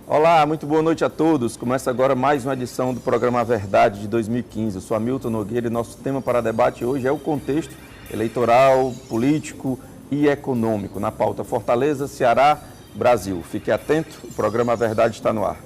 Olá, muito boa noite a todos. Começa agora mais uma edição do programa Verdade de 2015. Eu sou Hamilton Nogueira e nosso tema para debate hoje é o contexto eleitoral, político e econômico. Na pauta Fortaleza, Ceará, Brasil. Fique atento, o programa Verdade está no ar.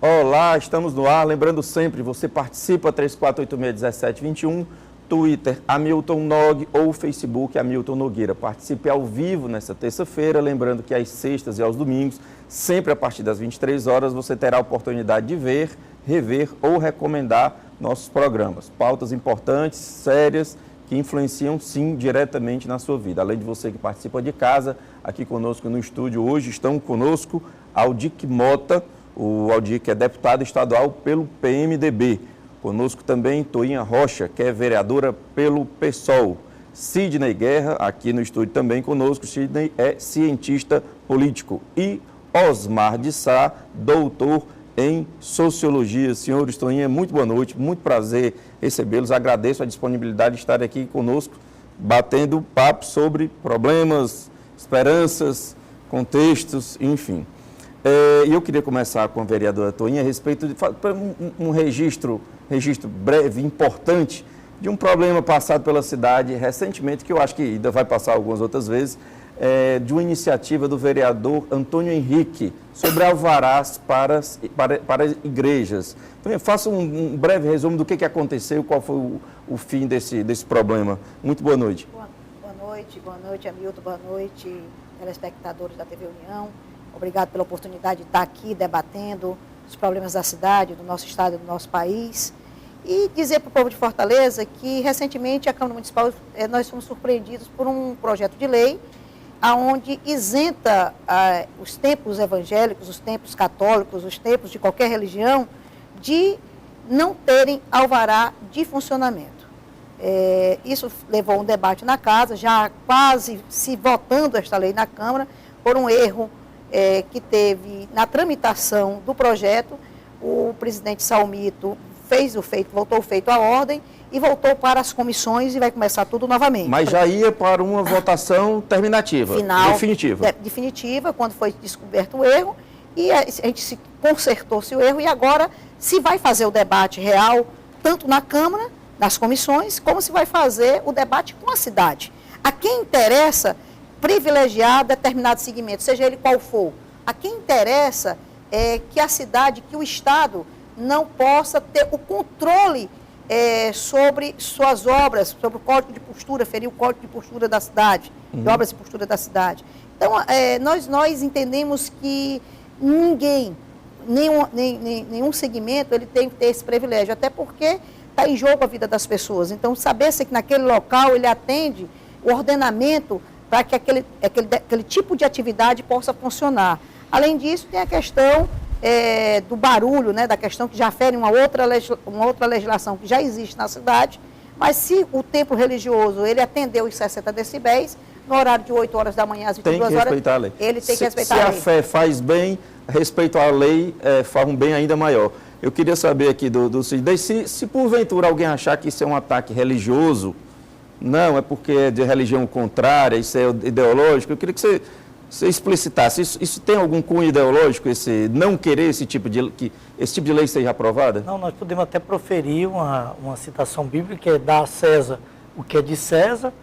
Olá, estamos no ar. Lembrando sempre, você participa 3486-1721, Twitter Hamilton Nog ou Facebook Hamilton Nogueira. Participe ao vivo nesta terça-feira, lembrando que às sextas e aos domingos, sempre a partir das 23 horas, você terá a oportunidade de ver, rever ou recomendar nossos programas. Pautas importantes, sérias, que influenciam, sim, diretamente na sua vida. Além de você que participa de casa, aqui conosco no estúdio hoje estão conosco Aldic Mota, o Aldir, que é deputado estadual pelo PMDB. Conosco também Toinha Rocha, que é vereadora pelo PSOL. Sidney Guerra, aqui no estúdio também conosco. Sidney é cientista político. E Osmar de Sá, doutor em Sociologia. Senhores, Toinha, muito boa noite, muito prazer recebê-los. Agradeço a disponibilidade de estar aqui conosco, batendo papo sobre problemas, esperanças, contextos, enfim. E eu queria começar com a vereadora Toinha a respeito de um registro breve, importante, de um problema passado pela cidade recentemente, que eu acho que ainda vai passar algumas outras vezes, de uma iniciativa do vereador Antônio Henrique sobre alvarás para igrejas. Então, faça um breve resumo do que aconteceu, qual foi o fim desse problema. Muito boa noite. Boa noite, Hamilton, boa noite, telespectadores da TV União. Obrigado pela oportunidade de estar aqui debatendo os problemas da cidade, do nosso estado e do nosso país. E dizer para o povo de Fortaleza que, recentemente, a Câmara Municipal, nós fomos surpreendidos por um projeto de lei onde isenta os templos evangélicos, os templos católicos, os templos de qualquer religião, de não terem alvará de funcionamento. Isso levou a um debate na casa, já quase se votando esta lei na Câmara, por um erro que teve na tramitação do projeto. O presidente Salmito voltou o feito à ordem e voltou para as comissões e vai começar tudo novamente. Mas já ia para uma votação terminativa, definitiva, quando foi descoberto o erro, e a gente consertou-se o erro, e agora se vai fazer o debate real, tanto na Câmara, nas comissões, como se vai fazer o debate com a cidade. A quem interessa privilegiar determinado segmento, seja ele qual for. A quem interessa é que a cidade, que o Estado não possa ter o controle sobre suas obras, sobre o código de postura, ferir o código de postura da cidade, de obras de postura da cidade. Então, nós entendemos que nenhum segmento, ele tem que ter esse privilégio, até porque está em jogo a vida das pessoas. Então, saber-se que naquele local ele atende o ordenamento para que aquele tipo de atividade possa funcionar. Além disso, tem a questão do barulho, né, da questão que já fere uma outra legislação que já existe na cidade, mas se o templo religioso ele atendeu os 60 decibéis, no horário de 8 horas da manhã às 22 horas, ele tem que respeitar a lei. Se a fé faz bem, respeito à lei faz um bem ainda maior. Eu queria saber aqui do Sidney, se porventura alguém achar que isso é um ataque religioso, não, é porque é de religião contrária, isso é ideológico. Eu queria que você explicitasse. Isso tem algum cunho ideológico, esse não querer esse tipo de lei seja aprovada? Não, nós podemos até proferir uma citação bíblica, que é dar a César o que é de César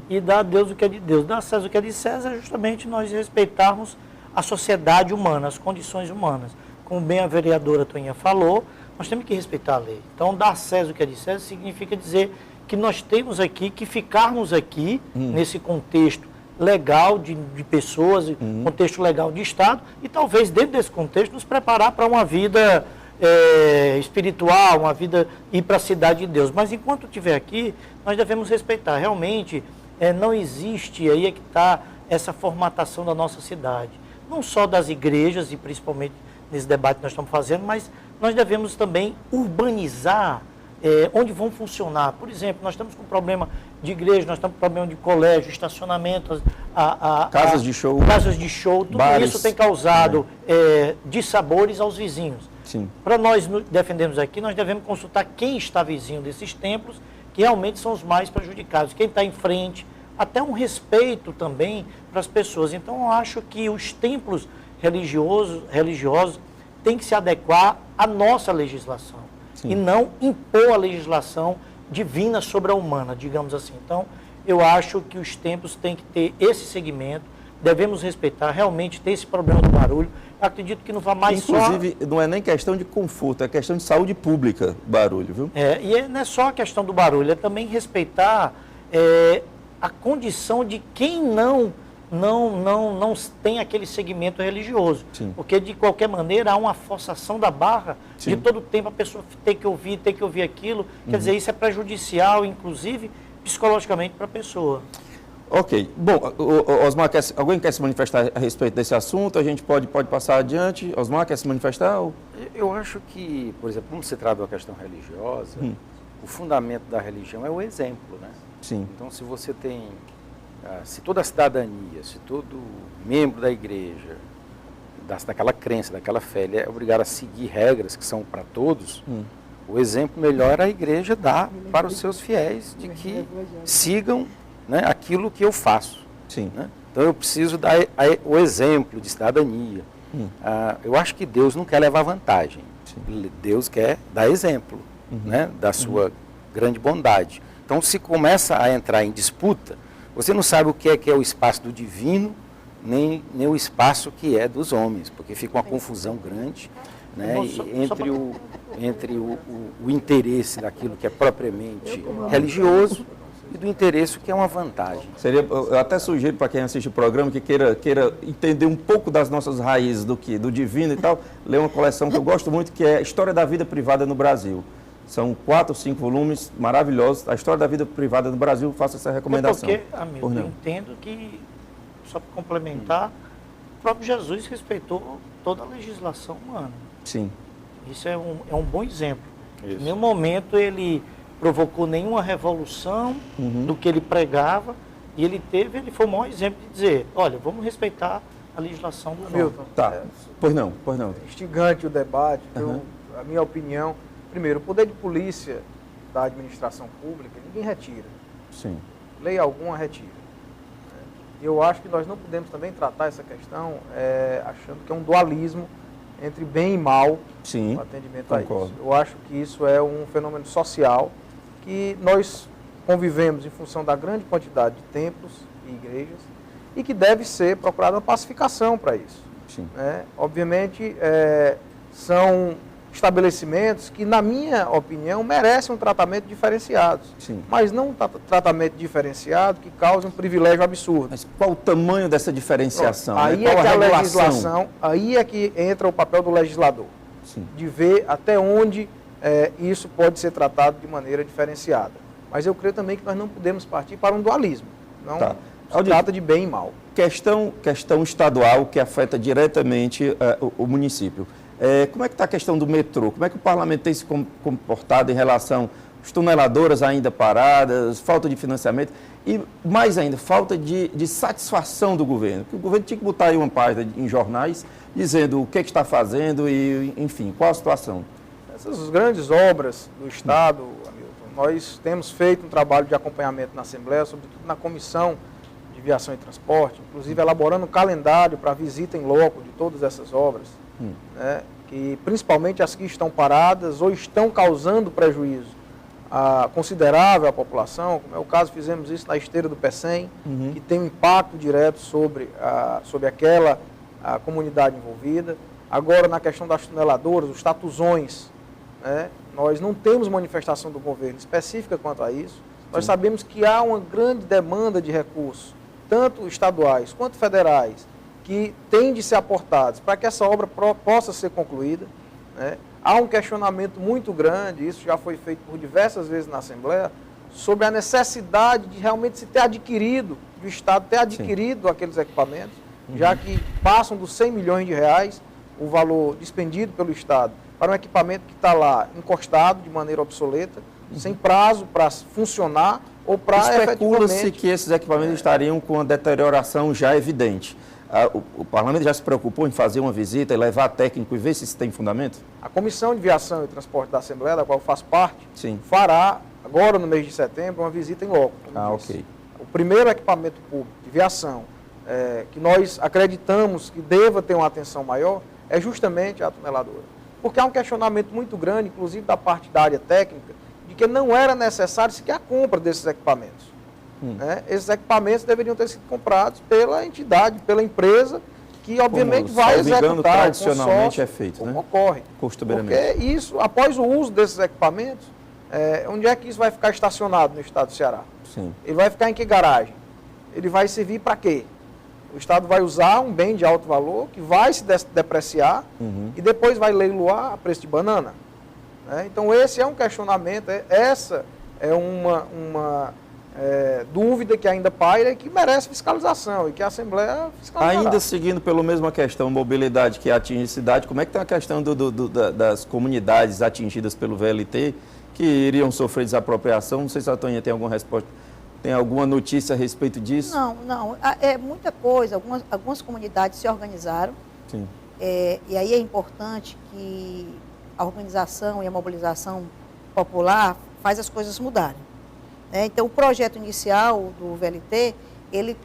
e dar a Deus o que é de Deus. Dar a César o que é de César é justamente nós respeitarmos a sociedade humana, as condições humanas. Como bem a vereadora Toinha falou, nós temos que respeitar a lei. Então, dar a César o que é de César significa dizer que nós temos aqui que ficarmos aqui nesse contexto legal de pessoas, contexto legal de Estado, e talvez dentro desse contexto nos preparar para uma vida espiritual, uma vida ir para a cidade de Deus. Mas enquanto estiver aqui, nós devemos respeitar. Realmente não existe, aí é que está essa formatação da nossa cidade. Não só das igrejas, e principalmente nesse debate que nós estamos fazendo, mas nós devemos também urbanizar onde vão funcionar. Por exemplo, nós estamos com problema de igreja, nós estamos com problema de colégio, estacionamento, casas de show, tudo bares, isso tem causado dissabores aos vizinhos. Sim. Para nós defendermos aqui, nós devemos consultar quem está vizinho desses templos, que realmente são os mais prejudicados, quem está em frente, até um respeito também para as pessoas. Então, eu acho que os templos religiosos têm que se adequar à nossa legislação. Sim. E não impor a legislação divina sobre a humana, digamos assim. Então, eu acho que os templos têm que ter esse segmento, devemos respeitar, realmente ter esse problema do barulho. Eu acredito que não vai mais Inclusive, não é nem questão de conforto, é questão de saúde pública, barulho, viu? Não é só a questão do barulho, é também respeitar a condição de quem não tem aquele segmento religioso. Sim. Porque, de qualquer maneira, há uma forçação da barra. Sim. De todo tempo a pessoa tem que ouvir aquilo. Quer dizer, isso é prejudicial, inclusive, psicologicamente para a pessoa. Ok. Bom, Osmar, alguém quer se manifestar a respeito desse assunto? A gente pode passar adiante. Osmar, quer se manifestar? Ou... Eu acho que, por exemplo, como se trata da questão religiosa, o fundamento da religião é o exemplo, né? Sim. Então, se você tem, se toda a cidadania, se todo membro da igreja, daquela crença, daquela fé, ele é obrigado a seguir regras que são para todos, o exemplo melhor a igreja dá para os seus fiéis de que sigam, né, aquilo que eu faço. Sim. Né? Então eu preciso dar o exemplo de cidadania. Eu acho que Deus não quer levar vantagem. Sim. Deus quer dar exemplo, né, da sua grande bondade. Então se começa a entrar em disputa, você não sabe o que é o espaço do divino, nem o espaço que é dos homens, porque fica uma confusão grande, né, entre o interesse daquilo que é propriamente religioso e do interesse que é uma vantagem. Eu até sugiro para quem assiste o programa que queira entender um pouco das nossas raízes do divino e tal, ler uma coleção que eu gosto muito, que é História da Vida Privada no Brasil. São 4 ou 5 volumes maravilhosos. A História da Vida Privada no Brasil, faço essa recomendação. Porque, amigo, eu entendo que, só para complementar, o próprio Jesus respeitou toda a legislação humana. Sim. Isso é um bom exemplo. Isso. Em nenhum momento ele provocou nenhuma revolução do que ele pregava, e ele foi o maior exemplo de dizer, olha, vamos respeitar a legislação do Milton, Tá. Pois não. Instigante o debate, a minha opinião, primeiro, o poder de polícia da administração pública, ninguém retira. Sim. Lei alguma retira. Eu acho que nós não podemos também tratar essa questão achando que é um dualismo entre bem e mal. Sim, no atendimento concordo. a isso. Eu acho que isso é um fenômeno social que nós convivemos em função da grande quantidade de templos e igrejas e que deve ser procurada uma pacificação para isso. Sim. Obviamente, são estabelecimentos que, na minha opinião, merecem um tratamento diferenciado. Sim. Mas não um tratamento diferenciado que cause um privilégio absurdo. Mas qual o tamanho dessa diferenciação? Aí né? Qual é que a regulação? legislação, aí é que entra o papel do legislador. Sim. De ver até onde isso pode ser tratado de maneira diferenciada. Mas eu creio também que nós não podemos partir para um dualismo. Não se trata de bem e mal. Questão estadual que afeta diretamente o município. Como é que está a questão do metrô? Como é que o parlamento tem se comportado em relação às tuneladoras ainda paradas, falta de financiamento e, mais ainda, falta de satisfação do governo? Porque o governo tinha que botar aí uma página em jornais dizendo o que está fazendo e, enfim, qual a situação? Essas grandes obras do Estado, Hamilton, nós temos feito um trabalho de acompanhamento na Assembleia, sobretudo na Comissão de Viação e Transporte, inclusive elaborando um calendário para visita em loco de todas essas obras. Que principalmente as que estão paradas ou estão causando prejuízo considerável à população, como é o caso, fizemos isso na esteira do Pecém, que tem um impacto direto sobre aquela comunidade envolvida. Agora, na questão das tuneladoras, os tatuzões, nós não temos manifestação do governo específica quanto a isso. Nós sabemos que há uma grande demanda de recursos, tanto estaduais quanto federais, que têm de ser aportados para que essa obra possa ser concluída. Há um questionamento muito grande, isso já foi feito por diversas vezes na Assembleia, sobre a necessidade de realmente se ter adquirido, do Estado ter adquirido aqueles equipamentos, já que passam dos 100 milhões de reais o valor despendido pelo Estado para um equipamento que está lá encostado de maneira obsoleta, sem prazo para funcionar ou para efetivamente... Especula-se que esses equipamentos estariam com uma deterioração já evidente. o parlamento já se preocupou em fazer uma visita e levar técnico e ver se isso tem fundamento? A Comissão de Viação e Transporte da Assembleia, da qual eu faço parte, Sim. fará, agora no mês de setembro, uma visita em loco. Ok. O primeiro equipamento público de viação que nós acreditamos que deva ter uma atenção maior é justamente a tuneladora. Porque há um questionamento muito grande, inclusive da parte da área técnica, de que não era necessário sequer a compra desses equipamentos. Né? Esses equipamentos deveriam ter sido comprados pela entidade, pela empresa, que obviamente Como, vai salvo engano, executar. tradicionalmente consórcio, é feito, como né? ocorre. Costumeiramente. Porque isso, após o uso desses equipamentos, onde é que isso vai ficar estacionado no estado do Ceará? Sim. Ele vai ficar em que garagem? Ele vai servir para quê? O Estado vai usar um bem de alto valor que vai se depreciar e depois vai leiloar a preço de banana. Né? Então esse é um questionamento, essa é uma dúvida que ainda paira e que merece fiscalização e que a Assembleia fiscalizará. Ainda seguindo pela mesma questão, mobilidade que atinge a cidade, como é que está a questão das comunidades atingidas pelo VLT que iriam sofrer desapropriação? Não sei se a Toninha tem alguma resposta, tem alguma notícia a respeito disso? Não. É muita coisa. Algumas comunidades se organizaram. Sim. E aí é importante que a organização e a mobilização popular faz as coisas mudarem. Então, o projeto inicial do VLT, ele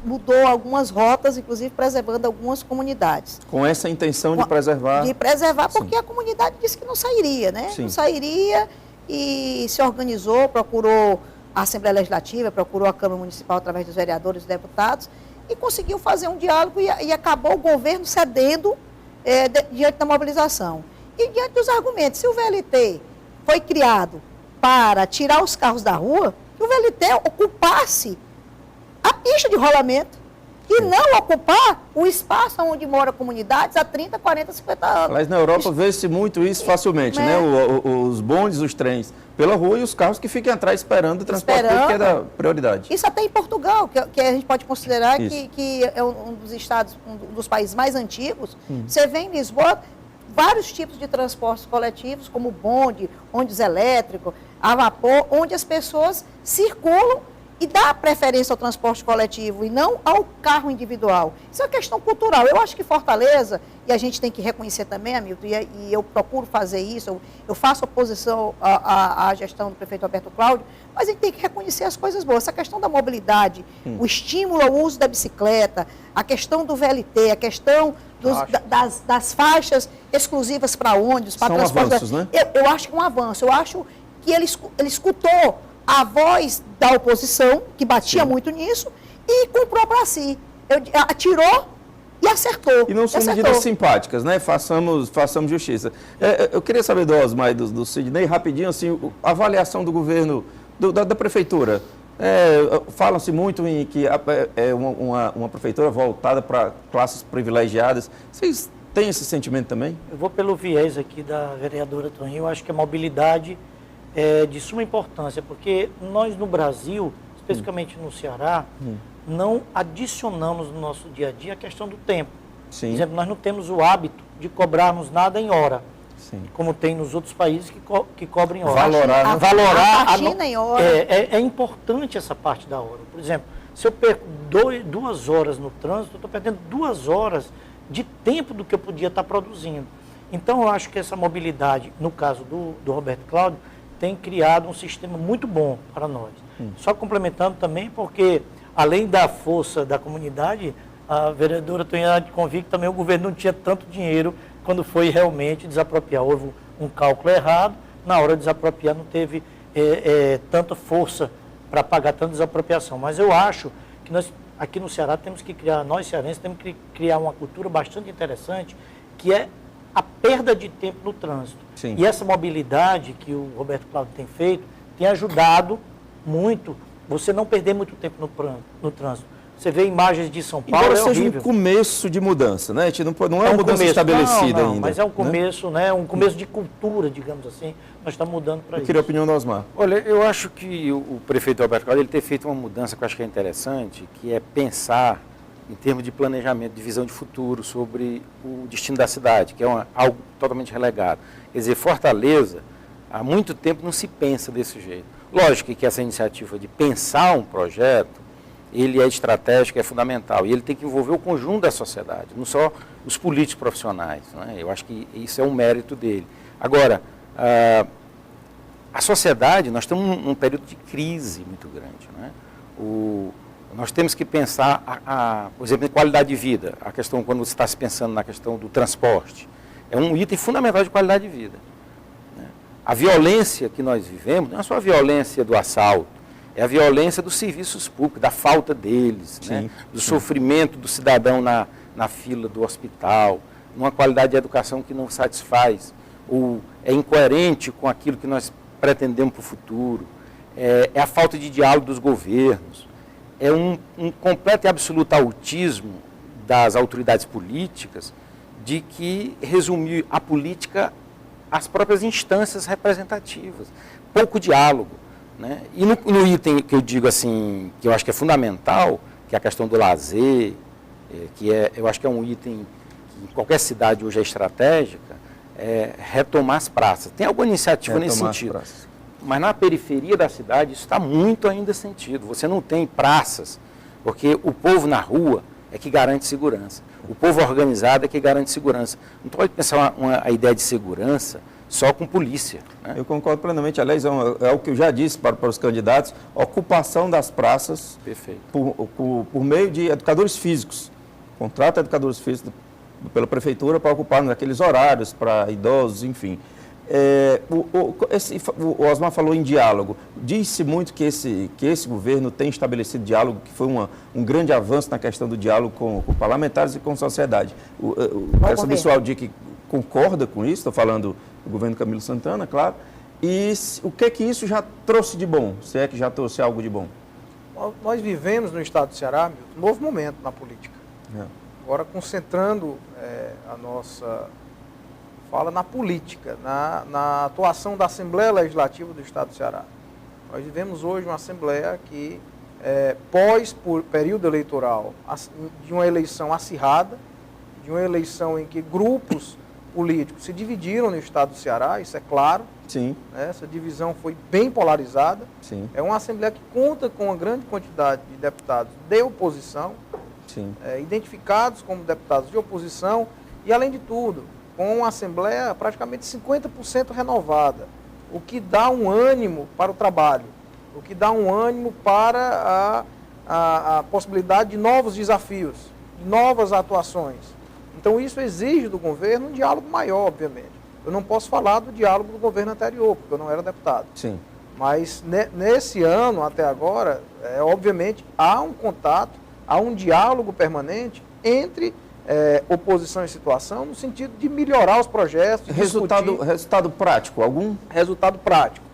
mudou algumas rotas, inclusive preservando algumas comunidades. Com essa intenção de preservar? De preservar, porque a comunidade disse que não sairia, né? Sim. Não sairia e se organizou, procurou a Assembleia Legislativa, procurou a Câmara Municipal através dos vereadores e deputados e conseguiu fazer um diálogo e acabou o governo cedendo diante da mobilização. E diante dos argumentos, se o VLT foi criado para tirar os carros da rua, que o VLT ocupasse a pista de rolamento e não ocupar o espaço onde moram comunidades há 30, 40, 50 anos. Mas na Europa vê-se muito isso facilmente, né? Os bondes, os trens pela rua e os carros que fiquem atrás esperando o transporte público, que é da prioridade. Isso até em Portugal, que a gente pode considerar Isso. que é um dos estados, um dos países mais antigos. Você vê em Lisboa vários tipos de transportes coletivos, como bonde, ônibus elétrico, a vapor, onde as pessoas circulam e dá preferência ao transporte coletivo e não ao carro individual. Isso é uma questão cultural. Eu acho que Fortaleza, e a gente tem que reconhecer também, Hamilton, e eu procuro fazer isso, eu faço oposição à gestão do prefeito Alberto Cláudio, mas a gente tem que reconhecer as coisas boas. Essa questão da mobilidade, o estímulo ao uso da bicicleta, a questão do VLT, a questão das faixas exclusivas para ônibus, para São transporte. avanços, né? Eu acho que é um avanço. Eu acho que ele escutou a voz da oposição, que batia muito nisso, e comprou para si. Atirou e acertou. E não são medidas simpáticas, né? Façamos justiça. Eu queria saber do Osmar e do Sidney, rapidinho, assim, a avaliação do governo, da prefeitura. Falam-se muito em que é uma prefeitura voltada para classes privilegiadas. Vocês têm esse sentimento também? Eu vou pelo viés aqui da vereadora Toninha. Eu acho que a mobilidade é de suma importância, porque nós no Brasil, especificamente no Ceará, não adicionamos no nosso dia a dia a questão do tempo. Sim. Por exemplo, nós não temos o hábito de cobrarmos nada em hora, Sim. como tem nos outros países que cobram em hora. Valorar, a China em hora. É importante essa parte da hora. Por exemplo, se eu perco 2 horas no trânsito, eu estou perdendo 2 horas de tempo do que eu podia estar produzindo. Então, eu acho que essa mobilidade, no caso do Roberto Cláudio, tem criado um sistema muito bom para nós. Só complementando também, porque além da força da comunidade, a vereadora Toninha de convicto também o governo não tinha tanto dinheiro quando foi realmente desapropriar. Houve um cálculo errado, na hora de desapropriar não teve tanta força para pagar tanta desapropriação. Mas eu acho que nós, aqui no Ceará, nós cearenses, temos que criar uma cultura bastante interessante, que é a perda de tempo no trânsito. Sim. E essa mobilidade que o Roberto Cláudio tem feito, tem ajudado muito você não perder muito tempo no trânsito. Você vê imagens de São Paulo, Embora é seja horrível. um começo de mudança, né? Não é uma mudança começo, estabelecida não, ainda. mas é um começo, né? Um começo de cultura, digamos assim. Nós estamos mudando para Eu isso. queria a opinião do Osmar. Olha, eu acho que o prefeito Alberto Cláudio ele ter feito uma mudança que eu acho que é interessante, que é pensar em termos de planejamento, de visão de futuro sobre o destino da cidade, que é algo totalmente relegado. Quer dizer, Fortaleza, há muito tempo não se pensa desse jeito. Lógico que essa iniciativa de pensar um projeto, ele é estratégico, é fundamental, e ele tem que envolver o conjunto da sociedade, não só os políticos profissionais, né? Eu acho que isso é um mérito dele. Agora, a sociedade, nós estamos num período de crise muito grande, né? Nós temos que pensar, por exemplo, em qualidade de vida, a questão, quando você está se pensando na questão do transporte, é um item fundamental de qualidade de vida, né? A violência que nós vivemos não é só a violência do assalto, é a violência dos serviços públicos, da falta deles, né? Do sofrimento do cidadão na fila do hospital, uma qualidade de educação que não satisfaz, ou é incoerente com aquilo que nós pretendemos para o futuro, é a falta de diálogo dos governos, é um completo e absoluto autismo das autoridades políticas de que resumir a política às próprias instâncias representativas, pouco diálogo, né? E no item que eu digo assim, que eu acho que é fundamental, que é a questão do lazer, eu acho que é um item que em qualquer cidade hoje é estratégica, é retomar as praças. Tem alguma iniciativa nesse sentido? Mas na periferia da cidade isso está muito ainda sentido. Você não tem praças, porque o povo na rua é que garante segurança. O povo organizado é que garante segurança. Não pode pensar a ideia de segurança só com polícia, né? Eu concordo plenamente. Aliás, é o que eu já disse para os candidatos, ocupação das praças. Perfeito. Por meio de educadores físicos. Contrata educadores físicos pela prefeitura para ocupar naqueles horários, para idosos, enfim. O Osmar falou em diálogo. Disse muito que esse governo tem estabelecido diálogo, que foi um grande avanço na questão do diálogo com parlamentares e com a sociedade. Quero saber se o Aldir que concorda com isso, estou falando do governo Camilo Santana, claro, e o que isso já trouxe de bom, se é que já trouxe algo de bom? Nós vivemos no estado do Ceará um novo momento na política. Agora, concentrando a nossa fala na política, na atuação da Assembleia Legislativa do estado do Ceará. Nós vivemos hoje uma Assembleia que, período eleitoral, de uma eleição acirrada, de uma eleição em que grupos políticos se dividiram no estado do Ceará, isso é claro. Sim. Essa divisão foi bem polarizada. Sim. É uma Assembleia que conta com uma grande quantidade de deputados de oposição, sim, identificados como deputados de oposição e, além de tudo, com uma Assembleia praticamente 50% renovada, o que dá um ânimo para o trabalho, o que dá um ânimo para a possibilidade de novos desafios, de novas atuações. Então, isso exige do governo um diálogo maior, obviamente. Eu não posso falar do diálogo do governo anterior, porque eu não era deputado. Sim. Mas nesse ano, até agora, obviamente, há um contato, há um diálogo permanente entre oposição e situação, no sentido de melhorar os projetos. Resultado prático, algum? Resultado prático.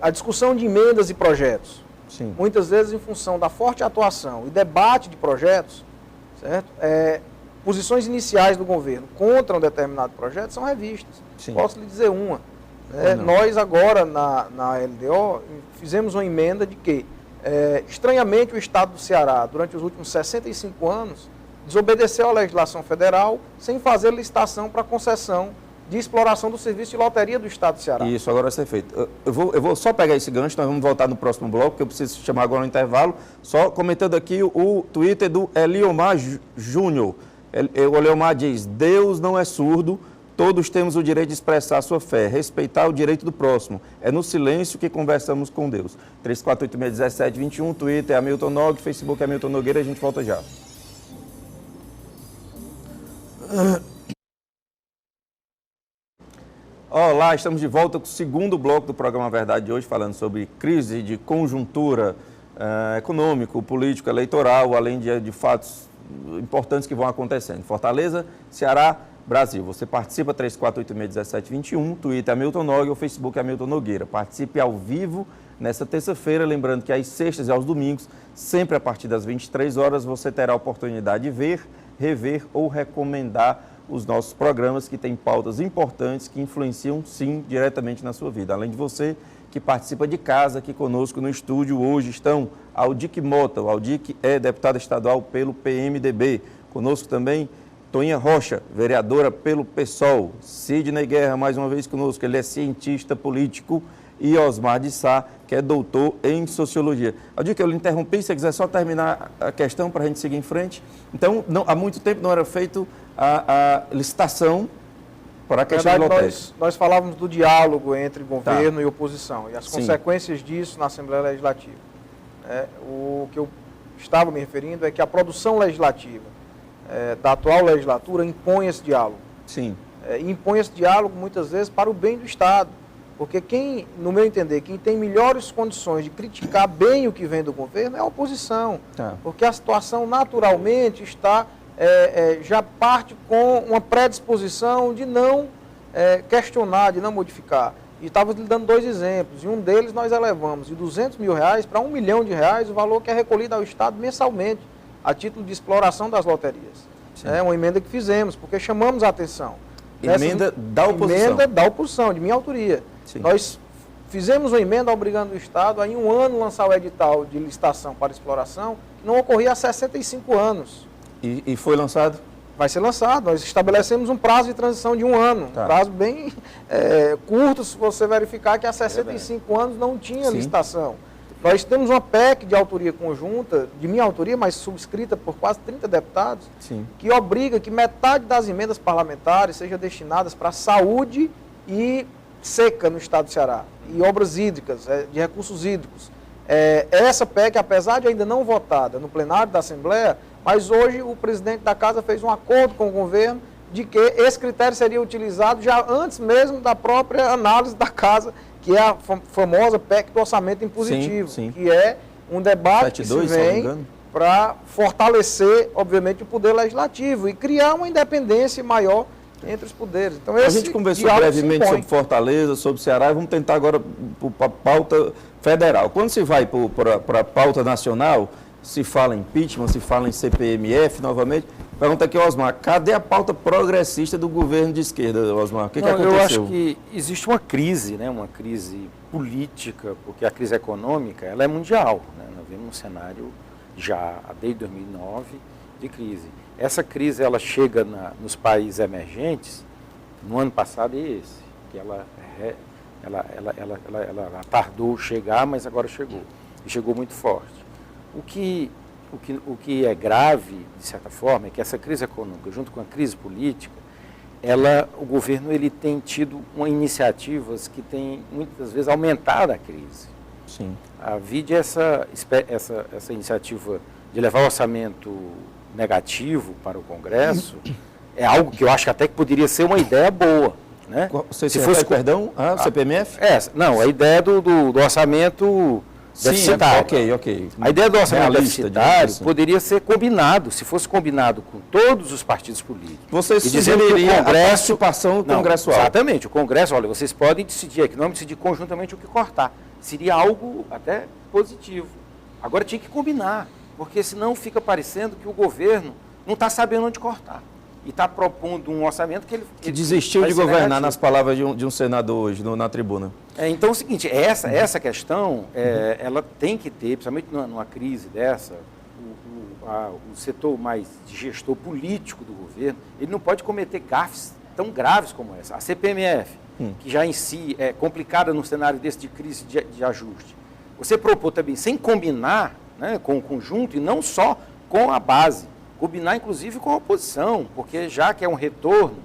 A discussão de emendas e projetos. Sim. Muitas vezes, em função da forte atuação e debate de projetos, certo? Posições iniciais do governo contra um determinado projeto são revistas. Sim. Posso lhe dizer uma. Nós agora, na LDO, fizemos uma emenda de que, estranhamente, o estado do Ceará, durante os últimos 65 anos, desobedeceu à legislação federal sem fazer licitação para concessão de exploração do serviço de loteria do estado do Ceará. Isso, agora vai ser feito. Eu vou só pegar esse gancho, nós vamos voltar no próximo bloco, porque eu preciso chamar agora no intervalo, só comentando aqui o Twitter do Eliomar Júnior. O Eliomar diz: Deus não é surdo, todos temos o direito de expressar a sua fé, respeitar o direito do próximo. É no silêncio que conversamos com Deus. 3486-1721, Twitter é Hamilton Nog, Facebook é Hamilton Nogueira, a gente volta já. Olá, estamos de volta com o segundo bloco do programa Verdade de hoje, falando sobre crise de conjuntura econômico, político, eleitoral, além de fatos importantes que vão acontecendo. Fortaleza, Ceará, Brasil. Você participa 3486-1721, Twitter Hamilton Nog, ou Facebook Hamilton Nogueira. Participe ao vivo nesta terça-feira, lembrando que às sextas e aos domingos, sempre a partir das 23 horas, você terá a oportunidade de ver, rever ou recomendar os nossos programas que têm pautas importantes que influenciam, sim, diretamente na sua vida. Além de você que participa de casa aqui conosco no estúdio, hoje estão Aldic Mota. O Aldic é deputado estadual pelo PMDB. Conosco também Toinha Rocha, vereadora pelo PSOL. Sidney Guerra, mais uma vez conosco, ele é cientista político. e Osmar de Sá, que é doutor em Sociologia. Aldir, que eu lhe interrompi, se você quiser só terminar a questão para a gente seguir em frente. Então, há muito tempo não era feito a licitação para a questão de lotérica. Nós falávamos do diálogo entre governo e oposição e as consequências disso na Assembleia Legislativa. O que eu estava me referindo é que a produção legislativa da atual legislatura impõe esse diálogo. Sim. Impõe esse diálogo muitas vezes para o bem do Estado. Porque quem, no meu entender, quem tem melhores condições de criticar bem o que vem do governo é a oposição. Porque a situação naturalmente está, já parte com uma predisposição de não questionar, de não modificar. E estava lhe dando 2 exemplos. E um deles nós elevamos de R$200 mil para R$1 milhão o valor que é recolhido ao Estado mensalmente, a título de exploração das loterias. É uma emenda que fizemos, porque chamamos a atenção. Emenda da oposição. Emenda da oposição, de minha autoria. Sim. Nós fizemos uma emenda obrigando o Estado a, em um ano, lançar o edital de licitação para exploração, que não ocorria há 65 anos. E foi lançado? Vai ser lançado. Nós estabelecemos um prazo de transição de 1 ano. Um prazo bem curto, se você verificar que há 65 anos não tinha licitação. Nós temos uma PEC de autoria conjunta, de minha autoria, mas subscrita por quase 30 deputados, que obriga que metade das emendas parlamentares seja destinadas para saúde e seca no estado do Ceará, e obras hídricas, de recursos hídricos. Essa PEC, apesar de ainda não votada no plenário da Assembleia, mas hoje o presidente da Casa fez um acordo com o governo de que esse critério seria utilizado já antes mesmo da própria análise da Casa, que é a famosa PEC do orçamento impositivo, que é um debate que se vem para fortalecer, obviamente, o poder legislativo e criar uma independência maior entre os poderes. Então, a gente conversou brevemente sobre Fortaleza, sobre Ceará, e vamos tentar agora para a pauta federal. Quando se vai para a pauta nacional, se fala em impeachment, se fala em CPMF novamente. Pergunta aqui, Osmar, cadê a pauta progressista do governo de esquerda, Osmar? O que aconteceu? Eu acho que existe uma crise, uma crise política, porque a crise econômica ela é mundial. Nós vemos um cenário já desde 2009 de crise. Essa crise ela chega nos países emergentes no ano passado e esse, que ela tardou chegar, mas agora chegou, e chegou muito forte. O que é grave, de certa forma, é que essa crise econômica, junto com a crise política, o governo ele tem tido iniciativas que têm, muitas vezes, aumentado a crise. Sim. A vide essa iniciativa de levar o orçamento negativo para o Congresso, é algo que eu acho que até que poderia ser uma ideia boa. Né? Se fosse, perdão, o CPMF? Não, a ideia do orçamento deficitário. Ok. A ideia do orçamento deficitário poderia ser combinado, se fosse combinado com todos os partidos políticos. Você sugeriria a participação congressual. Exatamente, o Congresso, olha, vocês podem decidir aqui, não vamos decidir conjuntamente o que cortar. Seria algo até positivo. Agora tinha que combinar, porque senão fica parecendo que o governo não está sabendo onde cortar. E está propondo um orçamento que ele desistiu de governar, nas palavras de um senador hoje, na tribuna. Então é o seguinte, essa questão, ela tem que ter, principalmente numa crise dessa, o setor mais de gestor político do governo, ele não pode cometer gafes tão graves como essa. A CPMF, que já em si é complicada num cenário desse de crise de ajuste, você propor também, sem combinar, com o conjunto e não só com a base, combinar inclusive com a oposição, porque já que é um retorno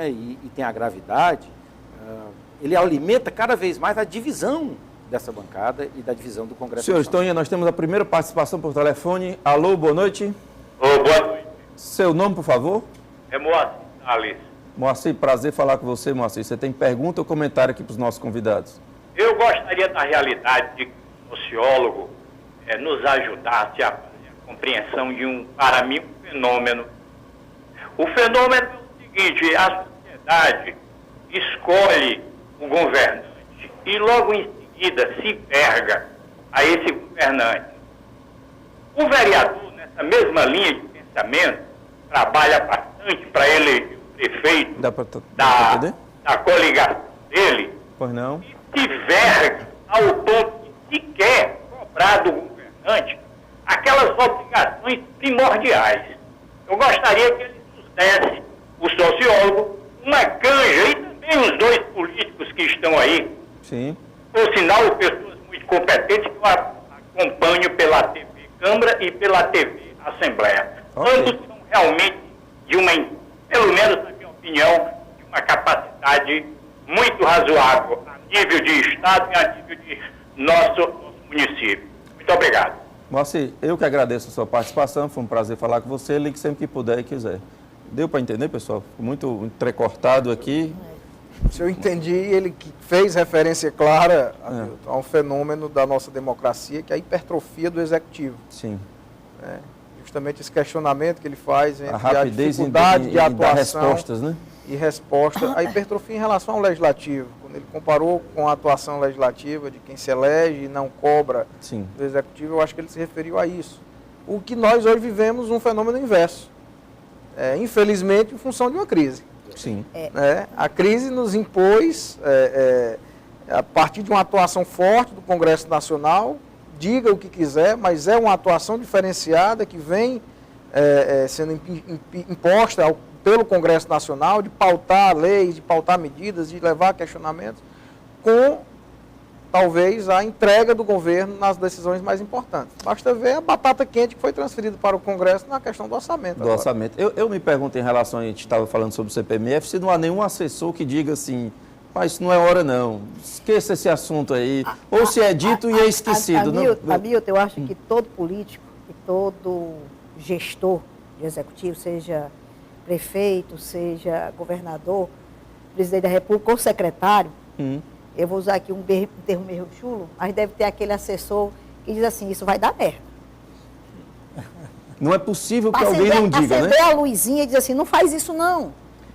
e tem a gravidade, ele alimenta cada vez mais a divisão dessa bancada e da divisão do Congresso. Senhor Estonha, nós temos a primeira participação por telefone. Alô, boa noite. Boa noite. Seu nome, por favor? É Moacir Salles. Moacir, prazer falar com você, Moacir. Você tem pergunta ou comentário aqui para os nossos convidados? Eu gostaria da realidade de que o sociólogo nos ajudasse a compreensão de para mim, um fenômeno. O fenômeno é o seguinte: a sociedade escolhe o governante e logo em seguida se enverga a esse governante. O vereador, nessa mesma linha de pensamento, trabalha bastante para eleger o prefeito da coligação dele. Pois não. E se verga ao ponto de sequer cobrar do governante aquelas obrigações primordiais. Eu gostaria que ele nos desse, o sociólogo, uma canja, e também os dois políticos que estão aí, sim, por sinal, pessoas muito competentes que eu acompanho pela TV Câmara e pela TV Assembleia. Ok. Ambos são realmente de uma, pelo menos na minha opinião, de uma capacidade muito razoável a nível de Estado e a nível de nosso município. Muito obrigado. Moacir, eu que agradeço a sua participação, foi um prazer falar com você, ligue sempre que puder e quiser. Deu para entender, pessoal? Ficou muito entrecortado aqui. Se eu entendi, ele que fez referência clara, Hamilton, a um fenômeno da nossa democracia, que é a hipertrofia do executivo. Sim. Né? Justamente esse questionamento que ele faz entre A a rapidez dificuldade em de dar atuação respostas, né? e resposta, a hipertrofia em relação ao legislativo. Quando ele comparou com a atuação legislativa de quem se elege e não cobra Sim. do executivo, eu acho que ele se referiu a isso. O que nós hoje vivemos um fenômeno inverso. Infelizmente, em função de uma crise. Sim. A crise nos impôs, a partir de uma atuação forte do Congresso Nacional, diga o que quiser, mas é uma atuação diferenciada que vem sendo imposta pelo Congresso Nacional, de pautar leis, de pautar medidas, de levar questionamentos, com talvez a entrega do governo nas decisões mais importantes. Basta ver a batata quente que foi transferida para o Congresso na questão do orçamento. Do orçamento. Eu me pergunto em relação, a gente estava falando sobre o CPMF, se não há nenhum assessor que diga assim, mas isso não é hora não, esqueça esse assunto aí, ou se é dito e é esquecido. Hamilton, eu acho que todo político e todo gestor de executivo, seja prefeito, seja governador, presidente da República ou secretário, eu vou usar aqui um termo meio chulo, mas deve ter aquele assessor que diz assim, isso vai dar merda. Não é possível que alguém não diga, né? Acender a luzinha e dizer assim, não faz isso não.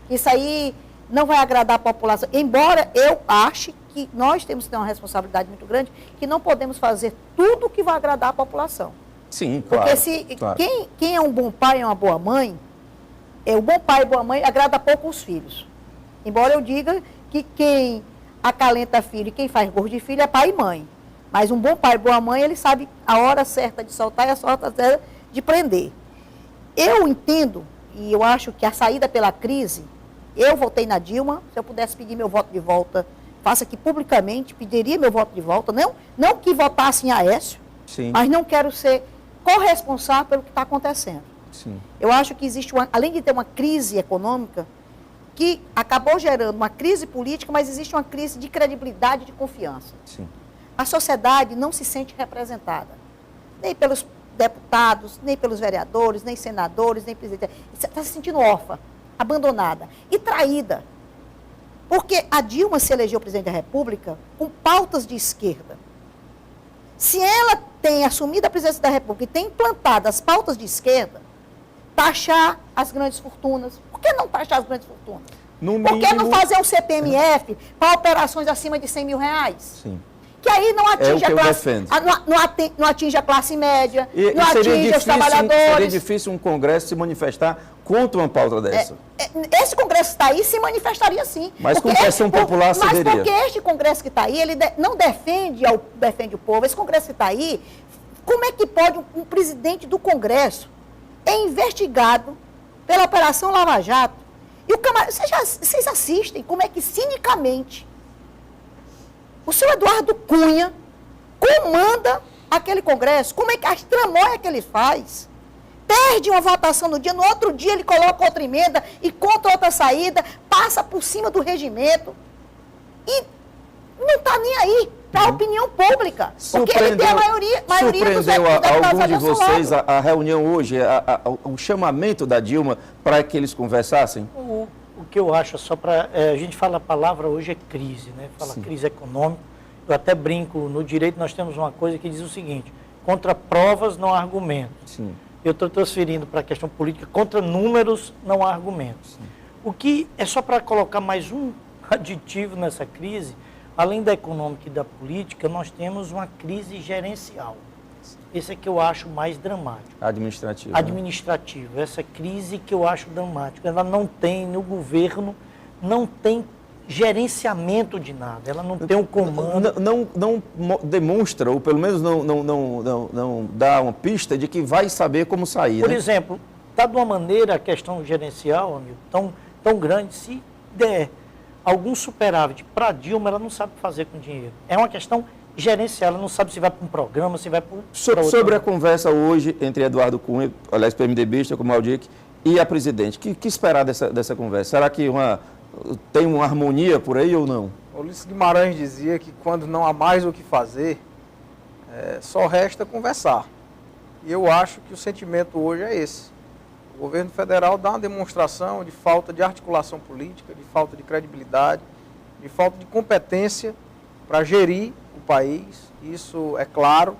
Isso aí não vai agradar a população. Embora eu ache que nós temos que ter uma responsabilidade muito grande, que não podemos fazer tudo que vai agradar a população. Sim, claro. Porque claro. Quem é um bom pai e uma boa mãe, o bom pai e boa mãe agrada pouco os filhos. Embora eu diga que quem acalenta filho e quem faz gordo de filho é pai e mãe. Mas um bom pai e boa mãe, ele sabe a hora certa de soltar e a hora certa de prender. Eu entendo, e eu acho que a saída pela crise, eu votei na Dilma, se eu pudesse pedir meu voto de volta, faça aqui publicamente, pediria meu voto de volta, não que votasse em Aécio, Sim. mas não quero ser corresponsável pelo que está acontecendo. Sim. Eu acho que existe, além de ter uma crise econômica, que acabou gerando uma crise política, mas existe uma crise de credibilidade e de confiança. Sim. A sociedade não se sente representada, nem pelos deputados, nem pelos vereadores, nem senadores, nem presidente. Está se sentindo órfã, abandonada e traída. Porque a Dilma se elegeu presidente da República com pautas de esquerda. Se ela tem assumido a presidência da República e tem implantado as pautas de esquerda, taxar as grandes fortunas. Por que não taxar as grandes fortunas? Por que não fazer um CPMF para operações acima de 100 mil reais? Sim. Que aí não atinge, não atinge a classe média, não atinge os trabalhadores. Seria difícil um Congresso se manifestar contra uma pauta dessa. Esse Congresso que está aí se manifestaria sim. Mas com pressão popular Mas cederia. porque este Congresso que está aí, ele não defende o povo. Esse Congresso que está aí, como é que pode um presidente do Congresso é investigado pela Operação Lava Jato? E o camarada, vocês assistem como é que cinicamente o senhor Eduardo Cunha comanda aquele Congresso, como é que as tramóias que ele faz? Perde uma votação no dia, no outro dia ele coloca outra emenda e contra outra saída, passa por cima do regimento e não está nem aí para a opinião pública, porque ele tem a maioria dos surpreendeu a algum de vocês lado. a reunião hoje, o chamamento da Dilma para que eles conversassem? O que eu acho, só para... a gente fala a palavra hoje é crise, né? Fala Sim. crise econômica. Eu até brinco, no direito nós temos uma coisa que diz o seguinte, contra provas não há argumentos. Sim. Eu estou transferindo para a questão política, contra números não há argumentos. Sim. O que é só para colocar mais um aditivo nessa crise, além da econômica e da política, nós temos uma crise gerencial. Esse é que eu acho mais dramático. Administrativo. Administrativo. Essa crise que eu acho dramática. Ela não tem, no governo, não tem gerenciamento de nada. Ela não tem um comando. Não demonstra, ou pelo menos não dá uma pista de que vai saber como sair. Por né? exemplo, está de uma maneira a questão gerencial, amigo, tão grande, se der algum superávit para Dilma, ela não sabe fazer com dinheiro. É uma questão gerencial, ela não sabe se vai para um programa, se vai para outro. Sobre a conversa hoje entre Eduardo Cunha, aliás, PMDBista, como Aldic, e a presidente, que esperar dessa conversa? Será que tem uma harmonia por aí ou não? Ulisses Guimarães dizia que quando não há mais o que fazer, só resta conversar. E eu acho que o sentimento hoje é esse. O governo federal dá uma demonstração de falta de articulação política, de falta de credibilidade, de falta de competência para gerir o país. Isso é claro,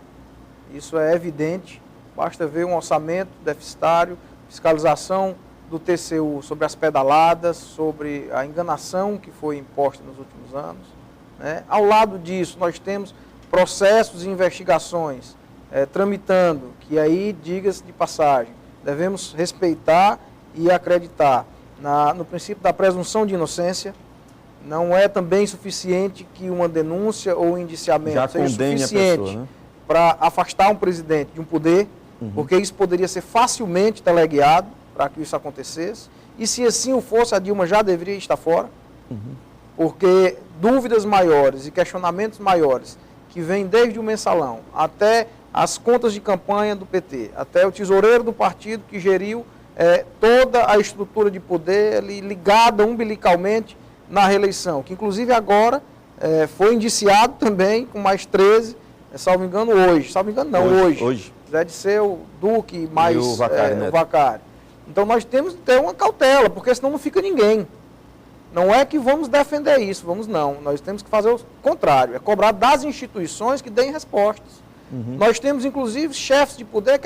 isso é evidente. Basta ver um orçamento deficitário, fiscalização do TCU sobre as pedaladas, sobre a enganação que foi imposta nos últimos anos, né? Ao lado disso, nós temos processos e investigações tramitando, que aí, diga-se de passagem, devemos respeitar e acreditar no princípio da presunção de inocência. Não é também suficiente que uma denúncia ou um indiciamento seja suficiente para afastar um presidente de um poder, porque isso poderia ser facilmente teleguiado para que isso acontecesse. E se assim o fosse, a Dilma já deveria estar fora, porque dúvidas maiores e questionamentos maiores que vêm desde o mensalão até as contas de campanha do PT, até o tesoureiro do partido que geriu toda a estrutura de poder ligada umbilicalmente na reeleição, que inclusive agora foi indiciado também com mais 13, salvo engano hoje, hoje. Deve ser o Duque mais o Vacari. Então nós temos que ter uma cautela, porque senão não fica ninguém. Não é que vamos defender isso, não. Nós temos que fazer o contrário, é cobrar das instituições que deem respostas. Nós temos, inclusive, chefes de poder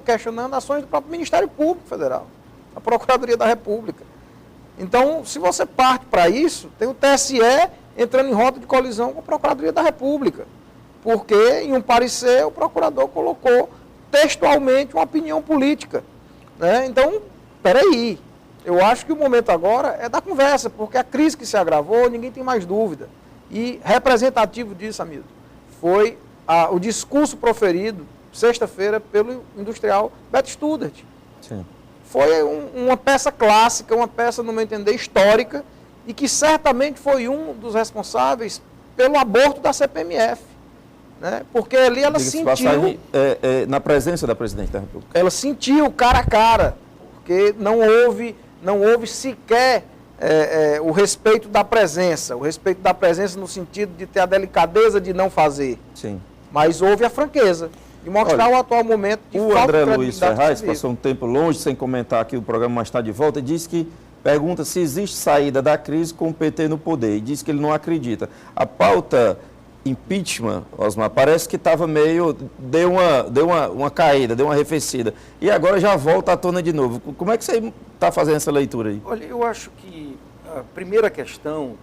questionando ações do próprio Ministério Público Federal, a Procuradoria da República. Então, se você parte para isso, tem o TSE entrando em rota de colisão com a Procuradoria da República, porque em um parecer o procurador colocou textualmente uma opinião política, né? Então, peraí, eu acho que o momento agora é da conversa, porque a crise que se agravou, ninguém tem mais dúvida. E representativo disso, Hamilton, foi o discurso proferido sexta-feira pelo industrial Beto Studart. Sim. Foi uma peça clássica, uma peça, no meu entender, histórica, e que certamente foi um dos responsáveis pelo aborto da CPMF. Né? Porque ali ela sentiu... na presença da presidente da República. Ela sentiu cara a cara, porque não houve sequer o respeito da presença no sentido de ter a delicadeza de não fazer. Sim. Mas houve a franqueza de mostrar o atual momento de o falta André de Luiz credibilidade Ferraz civil. passou um tempo longe, sem comentar aqui, o programa mais tarde de volta, e disse que pergunta se existe saída da crise com o PT no poder, e diz que ele não acredita. A pauta impeachment, Osmar, parece que estava deu uma caída, deu uma arrefecida, e agora já volta à tona de novo. Como é que você está fazendo essa leitura aí? Olha, eu acho que a primeira questão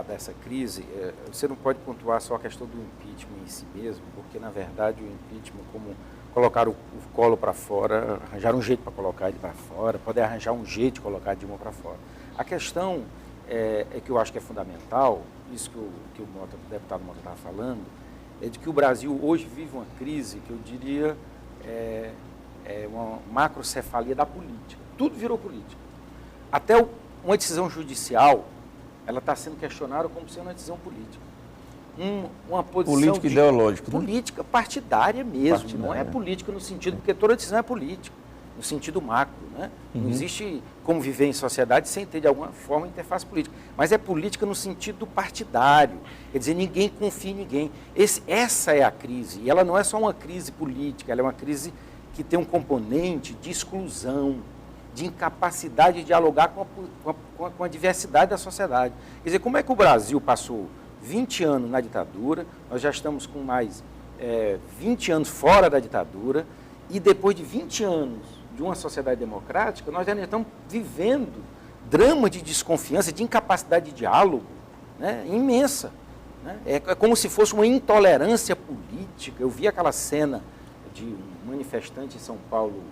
dessa crise, você não pode pontuar só a questão do impeachment em si mesmo, porque, na verdade, o impeachment, como colocar o Collor para fora, arranjar um jeito para colocar ele para fora, poder arranjar um jeito de colocar a Dilma para fora. A questão é que eu acho que é fundamental, isso que o deputado Mota estava falando, é de que o Brasil hoje vive uma crise que eu diria uma macrocefalia da política. Tudo virou política. Até uma decisão judicial, ela está sendo questionada como sendo uma decisão política. Uma posição política ideológica. Política partidária mesmo, não é política no sentido, porque toda decisão é política, no sentido macro, né? Não existe como viver em sociedade sem ter, de alguma forma, interface política. Mas é política no sentido partidário, quer dizer, ninguém confia em ninguém. Essa é a crise, e ela não é só uma crise política, ela é uma crise que tem um componente de exclusão, de incapacidade de dialogar com a diversidade da sociedade. Quer dizer, como é que o Brasil passou 20 anos na ditadura, nós já estamos com mais 20 anos fora da ditadura, e depois de 20 anos de uma sociedade democrática, nós já estamos vivendo drama de desconfiança, de incapacidade de diálogo, né, imensa. Né? É como se fosse uma intolerância política. Eu vi aquela cena de um manifestante em São Paulo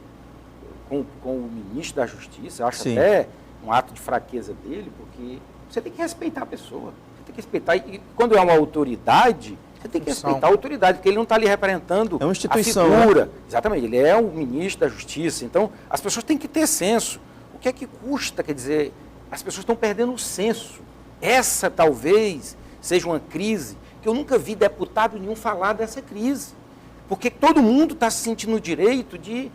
com o ministro da Justiça, eu acho Sim. até um ato de fraqueza dele, porque você tem que respeitar a pessoa, você tem que respeitar, e quando é uma autoridade, você tem que respeitar a autoridade, porque ele não está ali representando uma instituição, a figura. Né? Exatamente, ele é o ministro da Justiça, então as pessoas têm que ter senso. O que é que custa, quer dizer, as pessoas estão perdendo o senso essa talvez seja uma crise que eu nunca vi deputado nenhum falar dessa crise. Porque todo mundo está se sentindo no direito de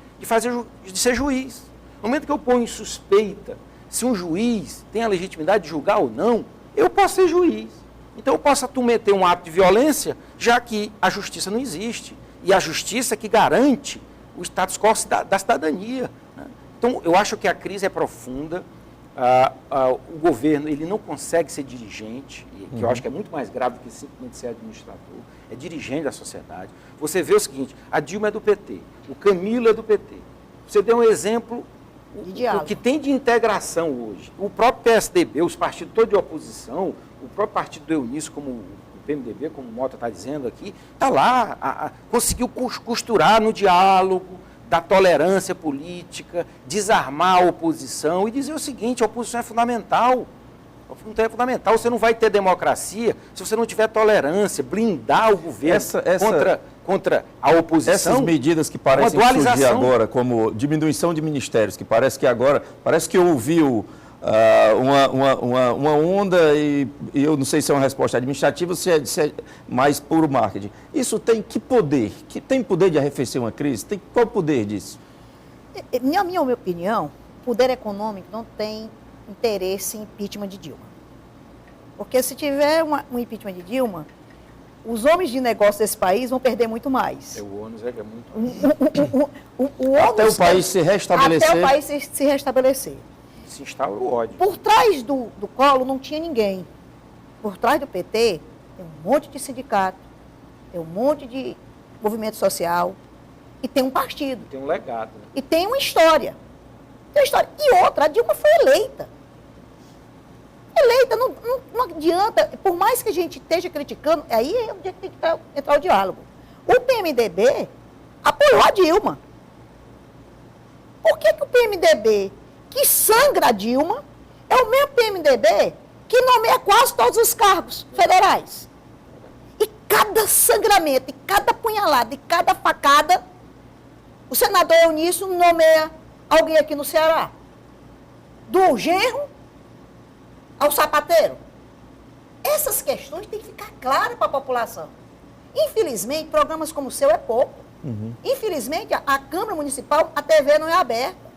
ser juiz. No momento que eu ponho em suspeita se um juiz tem a legitimidade de julgar ou não, eu posso ser juiz. Então eu posso cometer um ato de violência, já que a justiça não existe. E a justiça que garante o status quo da cidadania. Né? Então eu acho que a crise é profunda. O governo ele não consegue ser dirigente, que eu acho que é muito mais grave do que simplesmente ser administrador, é dirigente da sociedade. Você vê o seguinte, a Dilma é do PT, o Camilo é do PT. Você deu um exemplo, o que tem de integração hoje. O próprio PSDB, os partidos todos de oposição, o próprio partido do Eunício, como o PMDB, como o Mota está dizendo aqui, está lá, conseguiu costurar no diálogo, da tolerância política, desarmar a oposição e dizer o seguinte, a oposição é fundamental. É fundamental, você não vai ter democracia se você não tiver tolerância, blindar o governo contra a oposição. Essas medidas que parecem surgir agora, como diminuição de ministérios, que parece que ouviu uma onda e eu não sei se é uma resposta administrativa ou se é mais puro marketing. Isso tem que poder? Que tem poder de arrefecer uma crise? Qual o poder disso? Na minha opinião, o poder econômico não tem interesse em impeachment de Dilma. Porque se tiver um impeachment de Dilma, os homens de negócio desse país vão perder muito mais. O ônus é muito até o país se restabelecer. Até o país se restabelecer. Se instaura o ódio. Por trás do Collor não tinha ninguém. Por trás do PT tem um monte de sindicato, tem um monte de movimento social e tem um partido. Tem um legado. Né? E tem uma história. E outra, a Dilma foi eleita. Não adianta, por mais que a gente esteja criticando, aí é onde tem que entrar o diálogo. O PMDB apoiou a Dilma. Por que o PMDB, que sangra a Dilma, é o mesmo PMDB que nomeia quase todos os cargos federais? E cada sangramento, e cada punhalada, e cada facada, o senador Eunício nomeia alguém aqui no Ceará. Do genro ao sapateiro. Essas questões têm que ficar claras para a população. Infelizmente, programas como o seu é pouco. Infelizmente, a Câmara Municipal, a TV não é aberta.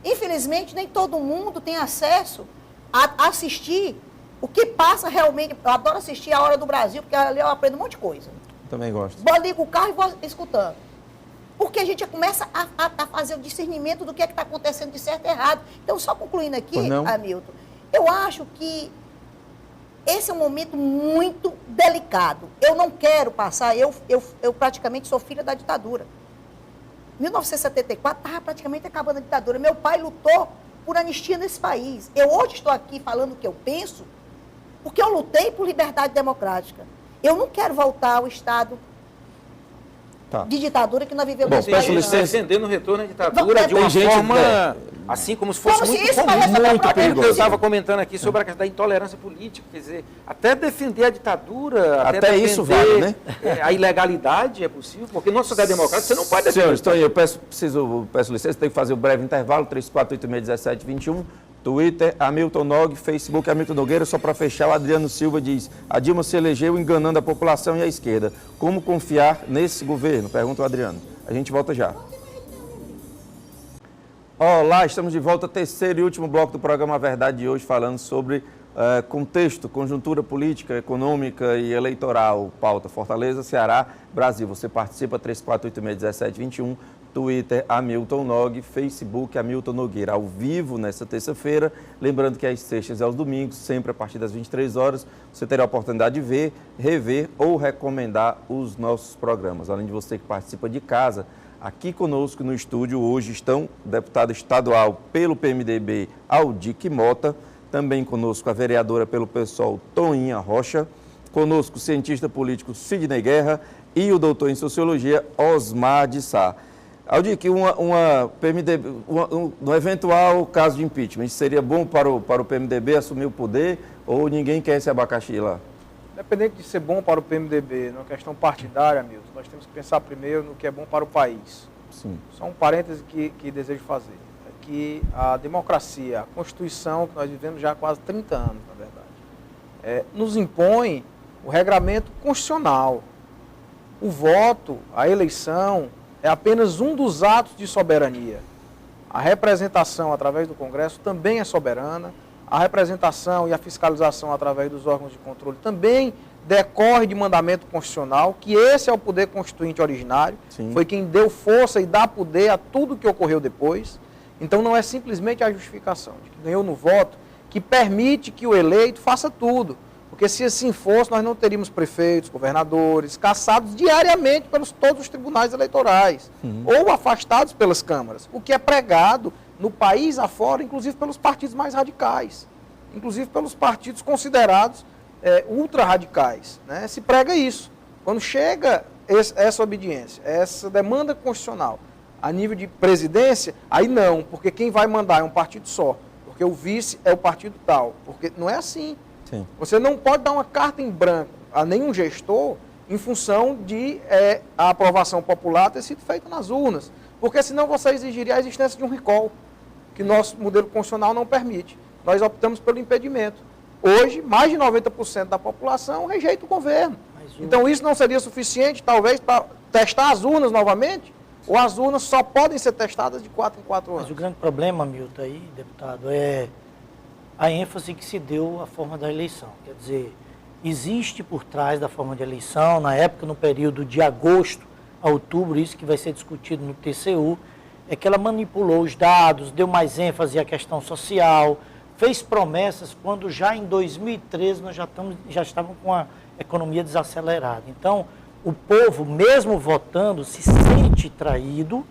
Infelizmente, nem todo mundo tem acesso a assistir o que passa realmente. Eu adoro assistir A Hora do Brasil, porque ali eu aprendo um monte de coisa. Também gosto. Ligo o carro e vou escutando. Porque a gente já começa a fazer o discernimento do que é que está acontecendo de certo e errado. Então, só concluindo aqui, Hamilton, eu acho que esse é um momento muito delicado. Eu não quero passar, eu praticamente sou filha da ditadura. Em 1974, estava praticamente acabando a ditadura. Meu pai lutou por anistia nesse país. Eu hoje estou aqui falando o que eu penso, porque eu lutei por liberdade democrática. Eu não quero voltar ao Estado de ditadura que nós vivemos. Bom, peço licença. Defendendo o retorno à ditadura de uma forma, assim como se fosse muito perigoso. Eu estava comentando aqui sobre a questão da intolerância política, quer dizer, até defender a ditadura, até isso vale, né? A ilegalidade é possível, porque numa sociedade democrática você não pode defender. Senhores, então eu peço licença, tenho que fazer um breve intervalo, 34861721. Twitter, Hamilton Nog, Facebook, Hamilton Nogueira. Só para fechar, o Adriano Silva diz: a Dilma se elegeu enganando a população e a esquerda. Como confiar nesse governo? Pergunta o Adriano. A gente volta já. Olá, estamos de volta, terceiro e último bloco do programa Verdade de hoje, falando sobre contexto, conjuntura política, econômica e eleitoral. Pauta Fortaleza, Ceará, Brasil. Você participa, 34861721. Twitter, Hamilton Nog, Facebook, Hamilton Nogueira, ao vivo nesta terça-feira. Lembrando que às sextas e aos domingos, sempre a partir das 23 horas, você terá a oportunidade de ver, rever ou recomendar os nossos programas. Além de você que participa de casa, aqui conosco no estúdio hoje estão o deputado estadual pelo PMDB, Aldic Mota, também conosco a vereadora pelo PSOL, Toinha Rocha, conosco o cientista político Sidney Guerra e o doutor em Sociologia, Osmar de Sá. Aldic, no eventual caso de impeachment, isso seria bom para o PMDB assumir o poder ou ninguém quer esse abacaxi lá? Independente de ser bom para o PMDB, numa questão partidária, Milton, nós temos que pensar primeiro no que é bom para o país. Sim. Só um parêntese que desejo fazer. É que a democracia, a Constituição que nós vivemos já há quase 30 anos, na verdade, nos impõe o regramento constitucional. O voto, a eleição, é apenas um dos atos de soberania. A representação através do Congresso também é soberana. A representação e a fiscalização através dos órgãos de controle também decorre de mandamento constitucional, que esse é o poder constituinte originário. Sim. Foi quem deu força e dá poder a tudo que ocorreu depois. Então não é simplesmente a justificação de que ganhou no voto que permite que o eleito faça tudo. Porque se assim fosse, nós não teríamos prefeitos, governadores, caçados diariamente pelos todos os tribunais eleitorais, ou afastados pelas câmaras, o que é pregado no país afora, inclusive pelos partidos mais radicais, inclusive pelos partidos considerados ultra-radicais. Né? Se prega isso. Quando chega essa obediência, essa demanda constitucional a nível de presidência, aí não, porque quem vai mandar é um partido só, porque o vice é o partido tal, porque não é assim. Sim. Você não pode dar uma carta em branco a nenhum gestor em função de a aprovação popular ter sido feita nas urnas, porque senão você exigiria a existência de um recall, que nosso modelo constitucional não permite. Nós optamos pelo impedimento. Hoje, mais de 90% da população rejeita o governo. Então isso não seria suficiente, talvez, para testar as urnas novamente? Ou as urnas só podem ser testadas de 4 em 4 anos? Mas o grande problema, Milton, aí, deputado, é a ênfase que se deu à forma da eleição. Quer dizer, existe por trás da forma de eleição, na época, no período de agosto a outubro, isso que vai ser discutido no TCU, é que ela manipulou os dados, deu mais ênfase à questão social, fez promessas quando já em 2013 nós já estávamos com a economia desacelerada. Então, o povo, mesmo votando, se sente traído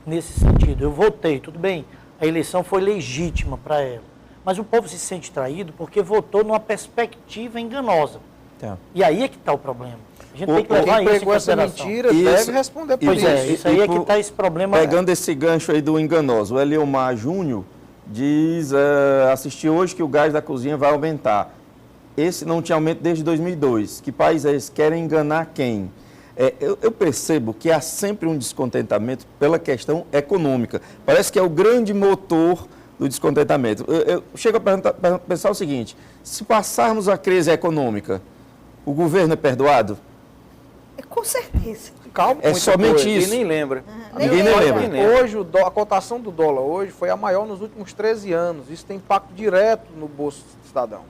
nesse sentido. Eu votei, tudo bem, a eleição foi legítima para ela. Mas o povo se sente traído porque votou numa perspectiva enganosa. Tá. E aí é que está o problema. A gente tem que levar isso em consideração. Mentira, deve responder por isso. Isso aí é que está esse problema. Pegando esse gancho aí do enganoso, o Eliomar Júnior diz, assistiu hoje que o gás da cozinha vai aumentar. Esse não tinha aumento desde 2002. Que país é esse? Querem enganar quem? Eu percebo que há sempre um descontentamento pela questão econômica. Parece que é o grande motor do descontentamento. Eu chego a pensar o seguinte, se passarmos a crise econômica, o governo é perdoado? Com certeza. Calma, é somente isso. Ninguém nem lembra. Ninguém nem lembra. Hoje, a cotação do dólar hoje foi a maior nos últimos 13 anos. Isso tem impacto direto no bolso do cidadão.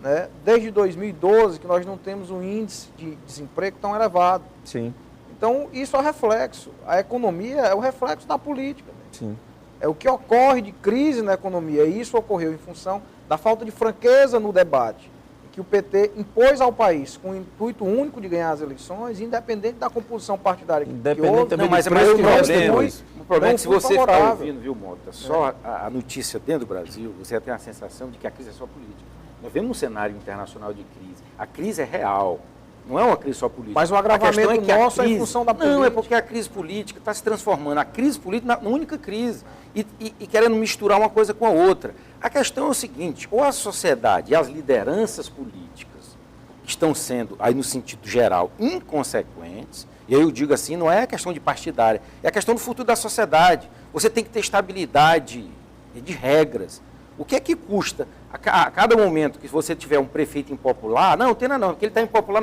Né? Desde 2012 que nós não temos um índice de desemprego tão elevado. Sim. Então, isso é reflexo. A economia é o reflexo da política. Né? Sim. É o que ocorre de crise na economia. E isso ocorreu em função da falta de franqueza no debate, que o PT impôs ao país com o intuito único de ganhar as eleições, independente da composição partidária que houve. Não, mas o problema é que se você está ouvindo, viu, Mota, só a notícia dentro do Brasil, você tem a sensação de que a crise é só política. Nós vemos um cenário internacional de crise. A crise é real. Não é uma crise só política. Mas o agravamento nosso é em função da política. Não, é porque a crise política está se transformando. A crise política na única crise. E querendo misturar uma coisa com a outra. A questão é o seguinte, ou a sociedade e as lideranças políticas estão sendo, aí no sentido geral, inconsequentes, e aí eu digo assim, não é a questão de partidária, é a questão do futuro da sociedade. Você tem que ter estabilidade de regras. O que é que custa a cada momento que você tiver um prefeito impopular? Não, tem não, porque ele está impopular,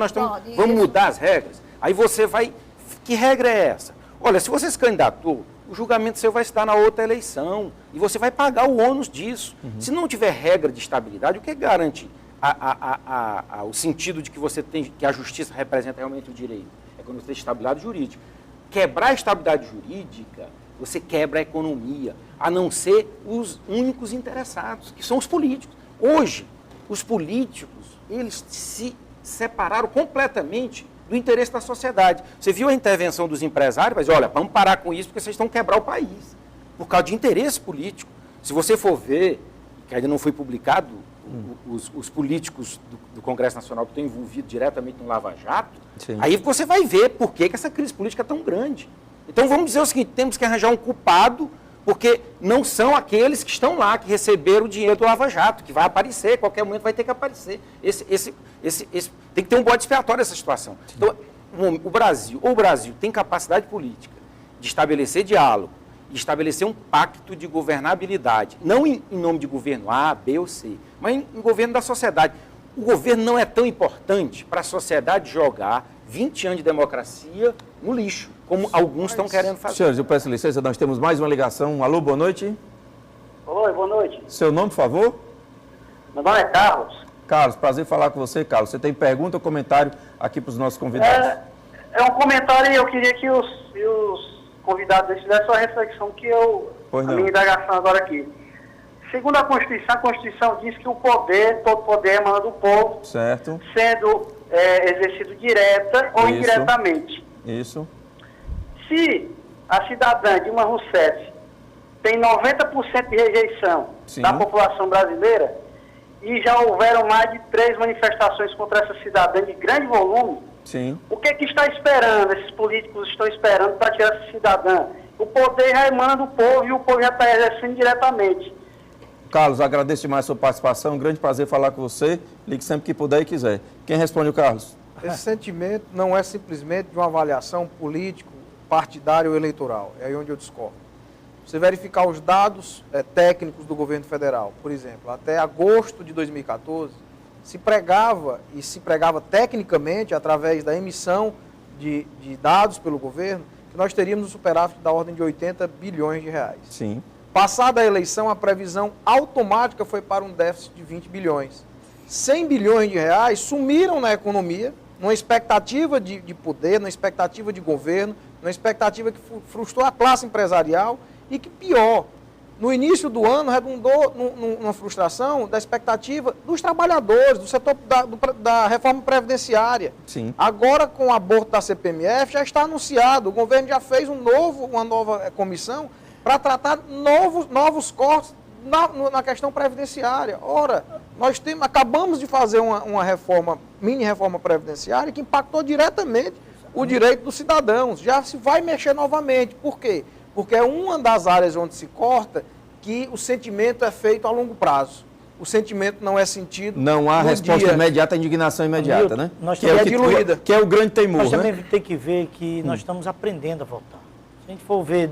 vamos mudar as regras. Aí você vai, que regra é essa? Olha, se você se candidatou, o julgamento seu vai se dar na outra eleição e você vai pagar o ônus disso. Se não tiver regra de estabilidade, o que garante o sentido de que você tem, que a justiça representa realmente o direito? É quando você tem estabilidade jurídica. Quebrar a estabilidade jurídica, você quebra a economia, a não ser os únicos interessados, que são os políticos. Hoje, os políticos, eles se separaram completamente do interesse da sociedade. Você viu a intervenção dos empresários, mas olha, vamos parar com isso porque vocês estão quebrando o país, por causa de interesse político. Se você for ver, que ainda não foi publicado, os políticos do Congresso Nacional que estão envolvidos diretamente no Lava Jato, sim, aí você vai ver por que essa crise política é tão grande. Então vamos dizer o seguinte, temos que arranjar um culpado, porque não são aqueles que estão lá, que receberam o dinheiro do Lava Jato, que vai aparecer, a qualquer momento vai ter que aparecer. Tem que ter um bode expiatório nessa situação. Então, o Brasil tem capacidade política de estabelecer diálogo, de estabelecer um pacto de governabilidade, não em nome de governo A, B ou C, mas em governo da sociedade. o governo não é tão importante para a sociedade jogar 20 anos de democracia no lixo, como alguns estão querendo fazer. Senhores, eu peço licença, nós temos mais uma ligação. Alô, boa noite. Oi, boa noite. Seu nome, por favor? Meu nome é Carlos. Carlos, prazer falar com você, Carlos. Você tem pergunta ou comentário aqui para os nossos convidados? É um comentário e eu queria que os convidados fizessem uma reflexão que a minha indagação agora aqui. Segundo a Constituição diz que o poder, todo poder emana do povo, Certo. sendo exercido direta ou indiretamente. Isso. Se a cidadã Dilma Rousseff tem 90% de rejeição da população brasileira e já houveram mais de 3 manifestações contra essa cidadã de grande volume, Sim. o que está esperando, esses políticos estão esperando para tirar essa cidadã? O poder já emana do povo e o povo já está exercendo diretamente. Carlos, agradeço demais a sua participação. Um grande prazer falar com você. Ligue sempre que puder e quiser. Quem responde, o Carlos? Esse sentimento não é simplesmente de uma avaliação político, partidária ou eleitoral. É aí onde eu discordo. Você verificar os dados técnicos do governo federal, por exemplo, até agosto de 2014, se pregava tecnicamente, através da emissão de dados pelo governo, que nós teríamos um superávit da ordem de 80 bilhões de reais. Sim. Passada a eleição, a previsão automática foi para um déficit de 20 bilhões. 100 bilhões de reais sumiram na economia, numa expectativa de poder, numa expectativa de governo, numa expectativa que frustrou a classe empresarial e que, pior, no início do ano redundou numa frustração da expectativa dos trabalhadores, do setor da reforma previdenciária. Sim. Agora, com o aborto da CPMF, já está anunciado, o governo já fez uma nova comissão para tratar novos cortes na questão previdenciária. Ora, nós acabamos de fazer uma mini reforma previdenciária que impactou diretamente o direito dos cidadãos. Já se vai mexer novamente. Por quê? Porque é uma das áreas onde se corta que o sentimento é feito a longo prazo. O sentimento não é sentido. Não há resposta imediata, indignação imediata, né? Que é o grande temor. Nós também tem que ver que nós estamos aprendendo a votar. Se a gente for ver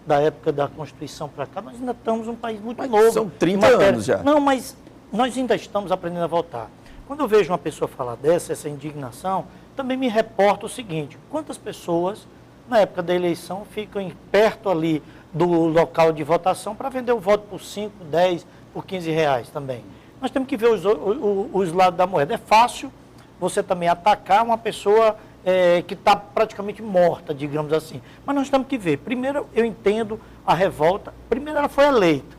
da época da Constituição para cá, nós ainda estamos um país muito novo. São 30 anos já. Não, mas nós ainda estamos aprendendo a votar. Quando eu vejo uma pessoa falar essa indignação, também me reporta o seguinte: quantas pessoas, na época da eleição, ficam perto ali do local de votação para vender o voto por 5, 10, por 15 reais também. Nós temos que ver os lados da moeda. É fácil você também atacar uma pessoa que está praticamente morta, digamos assim. Mas nós temos que ver. Primeiro, eu entendo a revolta. Primeiro, ela foi eleita.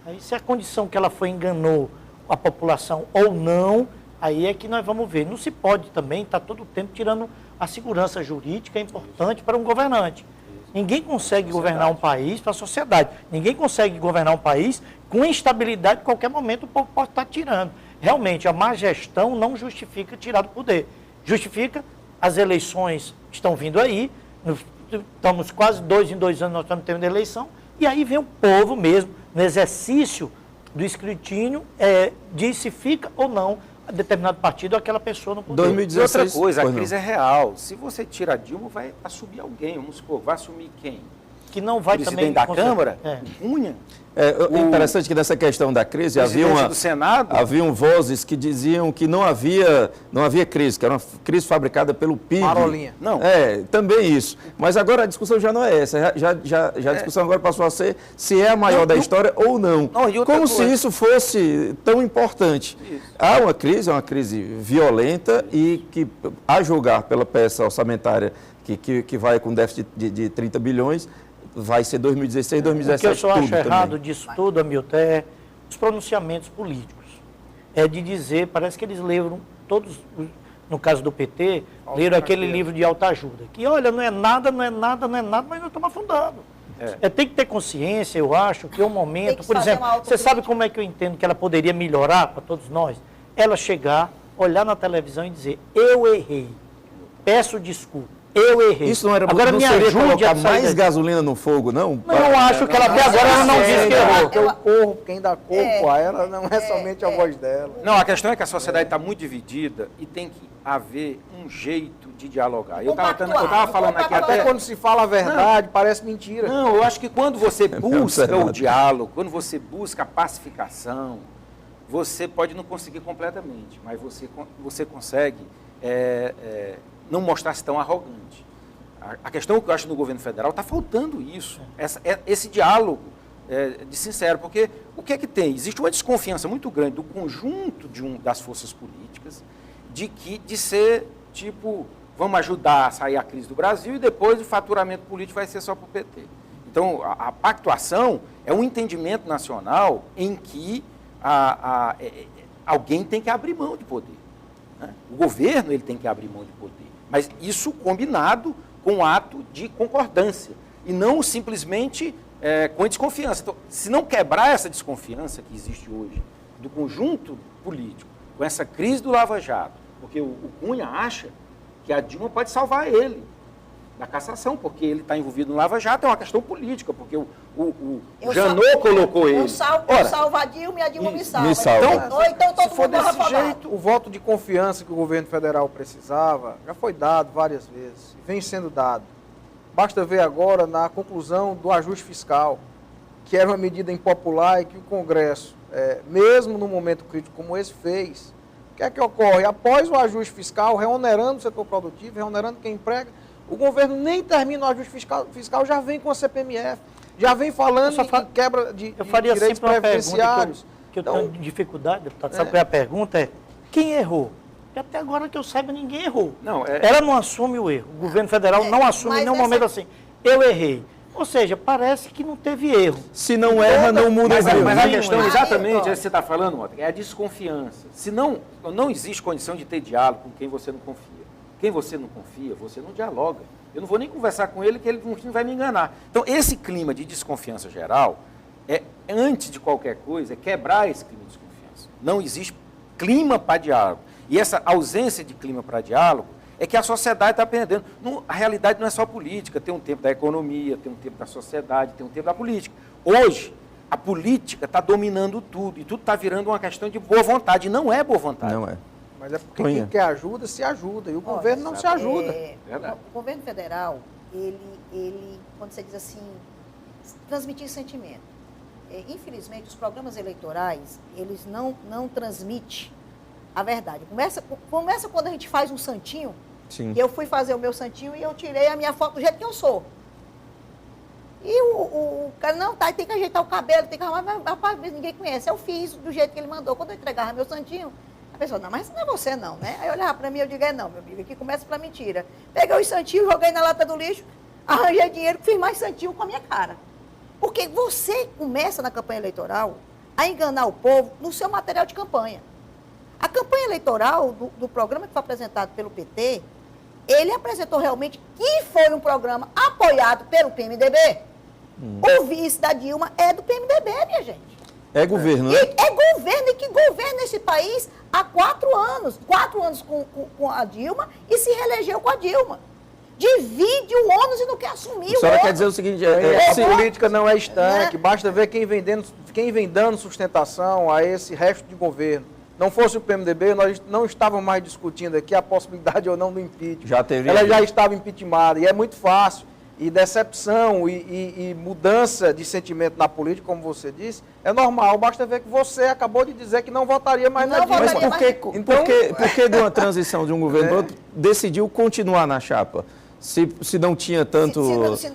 Aí, se a condição que ela foi enganou a população ou não, aí é que nós vamos ver. Não se pode também estar todo o tempo tirando a segurança jurídica, é importante para um governante. Ninguém consegue governar um país para a sociedade. Ninguém consegue governar um país com instabilidade. Em qualquer momento o povo pode estar tirando. Realmente, a má gestão não justifica tirar do poder. Justifica as eleições que estão vindo aí. Estamos quase 2 em 2 anos, nós estamos tendo eleição. E aí vem o povo mesmo, no exercício do escrutínio, diz se fica ou não determinado partido ou aquela pessoa no poder. 2016, e outra coisa, a crise é real. Se você tira a Dilma, vai assumir alguém. Vamos supor, vai assumir quem? Que não vai presidente também... da Câmara? Cunha? É interessante que nessa questão da crise do Senado? haviam vozes que diziam que não havia crise, que era uma crise fabricada pelo PIB. Marolinha. Não. Também isso. Mas agora a discussão já não é essa. A discussão agora passou a ser se é a maior da história ou não. Como se isso fosse tão importante. Isso. Há uma crise violenta e que, a julgar pela peça orçamentária que vai com déficit de 30 bilhões, vai ser 2016, 2017, O que eu só acho também. errado disso tudo, Hamilton, é os pronunciamentos políticos. É de dizer, parece que eles leram todos, no caso do PT, leram aquele livro de autoajuda. Que, olha, não é nada, mas nós estamos afundando. Tem que ter consciência, eu acho, que é um momento... Por exemplo, você sabe como é que eu entendo que ela poderia melhorar para todos nós? Ela chegar, olhar na televisão e dizer, eu errei, peço desculpa. Eu errei. Isso não era agora, não me seria ajude colocar a sair mais gasolina no fogo, não? Não, eu acho que ela até agora ela não disse que errou. Porque o corpo, quem dá corpo a ela não é somente a voz dela. Não, a questão é que a sociedade está muito dividida e tem que haver um jeito de dialogar. Eu estava falando aqui Até quando se fala a verdade, parece mentira. Não, eu acho que quando você busca o diálogo, quando você busca a pacificação, você pode não conseguir completamente, mas você consegue não mostrar-se tão arrogante. A questão que eu acho no governo federal está faltando isso, esse diálogo de sincero, porque o que é que tem? Existe uma desconfiança muito grande do conjunto das forças políticas de ser tipo, vamos ajudar a sair a crise do Brasil e depois o faturamento político vai ser só para o PT. Então, a pactuação é um entendimento nacional em que alguém tem que abrir mão de poder. Né? O governo ele tem que abrir mão de poder, mas isso combinado com um ato de concordância e não simplesmente com desconfiança. Então, se não quebrar essa desconfiança que existe hoje do conjunto político, com essa crise do Lava Jato, porque o Cunha acha que a Dilma pode salvar ele da cassação, porque ele está envolvido no Lava Jato, é uma questão política, porque o Janot colocou ele. Eu salvo a Dilma e a Dilma me salva. Então se for desse jeito, o voto de confiança que o governo federal precisava já foi dado várias vezes, vem sendo dado. Basta ver agora na conclusão do ajuste fiscal, que era uma medida impopular e que o Congresso, mesmo num momento crítico como esse, fez. O que é que ocorre? Após o ajuste fiscal, reonerando o setor produtivo, reonerando quem emprega, o governo nem termina o ajuste fiscal, já vem com a CPMF, já vem falando em quebra de direitos previdenciários. Que eu tenho dificuldade, deputado, sabe qual é a pergunta? Quem errou? Porque até agora que eu saiba, ninguém errou. Ela não assume o erro. O governo federal não assume em nenhum momento assim, eu errei. Ou seja, parece que não teve erro. Se não erra, não muda o erro. Mas a questão exatamente é que você está falando, Otto, é a desconfiança. Se não existe condição de ter diálogo com quem você não confia. Quem você não confia, você não dialoga. Eu não vou nem conversar com ele, que ele não vai me enganar. Então, esse clima de desconfiança geral, antes de qualquer coisa, é quebrar esse clima de desconfiança. Não existe clima para diálogo. E essa ausência de clima para diálogo é que a sociedade está perdendo. A realidade não é só política, tem um tempo da economia, tem um tempo da sociedade, tem um tempo da política. Hoje, a política está dominando tudo, e tudo está virando uma questão de boa vontade. E não é boa vontade. Não é. Mas é porque quem quer ajuda, se ajuda. E o governo não se ajuda. O governo federal, ele, quando você diz assim, transmitir sentimento. Infelizmente, os programas eleitorais, eles não transmitem a verdade. Começa quando a gente faz um santinho. Sim. Eu fui fazer o meu santinho e eu tirei a minha foto do jeito que eu sou. E o cara, não, tá, tem que ajeitar o cabelo, tem que arrumar, mas rapaz, ninguém conhece. Eu fiz do jeito que ele mandou. Quando eu entregava meu santinho, a pessoa, não, mas não é você não, né? Aí eu olhava para mim e eu digo, não, meu amigo, aqui começa pra mentira. Peguei os santinhos, joguei na lata do lixo, arranjei dinheiro, fiz mais santinho com a minha cara. Porque você começa na campanha eleitoral a enganar o povo no seu material de campanha. A campanha eleitoral do programa que foi apresentado pelo PT, ele apresentou realmente que foi um programa apoiado pelo PMDB. O vice da Dilma é do PMDB, minha gente. É governo, né? É governo, e que governa esse país há 4 anos. 4 anos com a Dilma e se reelegeu com a Dilma. Divide o ônus e não quer assumir o ônus. A senhora quer dizer o seguinte... a política não é estanque, basta ver quem vem dando sustentação a esse resto de governo. Não fosse o PMDB, nós não estávamos mais discutindo aqui a possibilidade ou não do impeachment. Ela já estava impeachmentada, e é muito fácil. E decepção e mudança de sentimento na política, como você disse, é normal. Basta ver que você acabou de dizer que não votaria mais na Dilma. Mas por que de uma transição de um governo para outro decidiu continuar na chapa? Se não tinha tanto...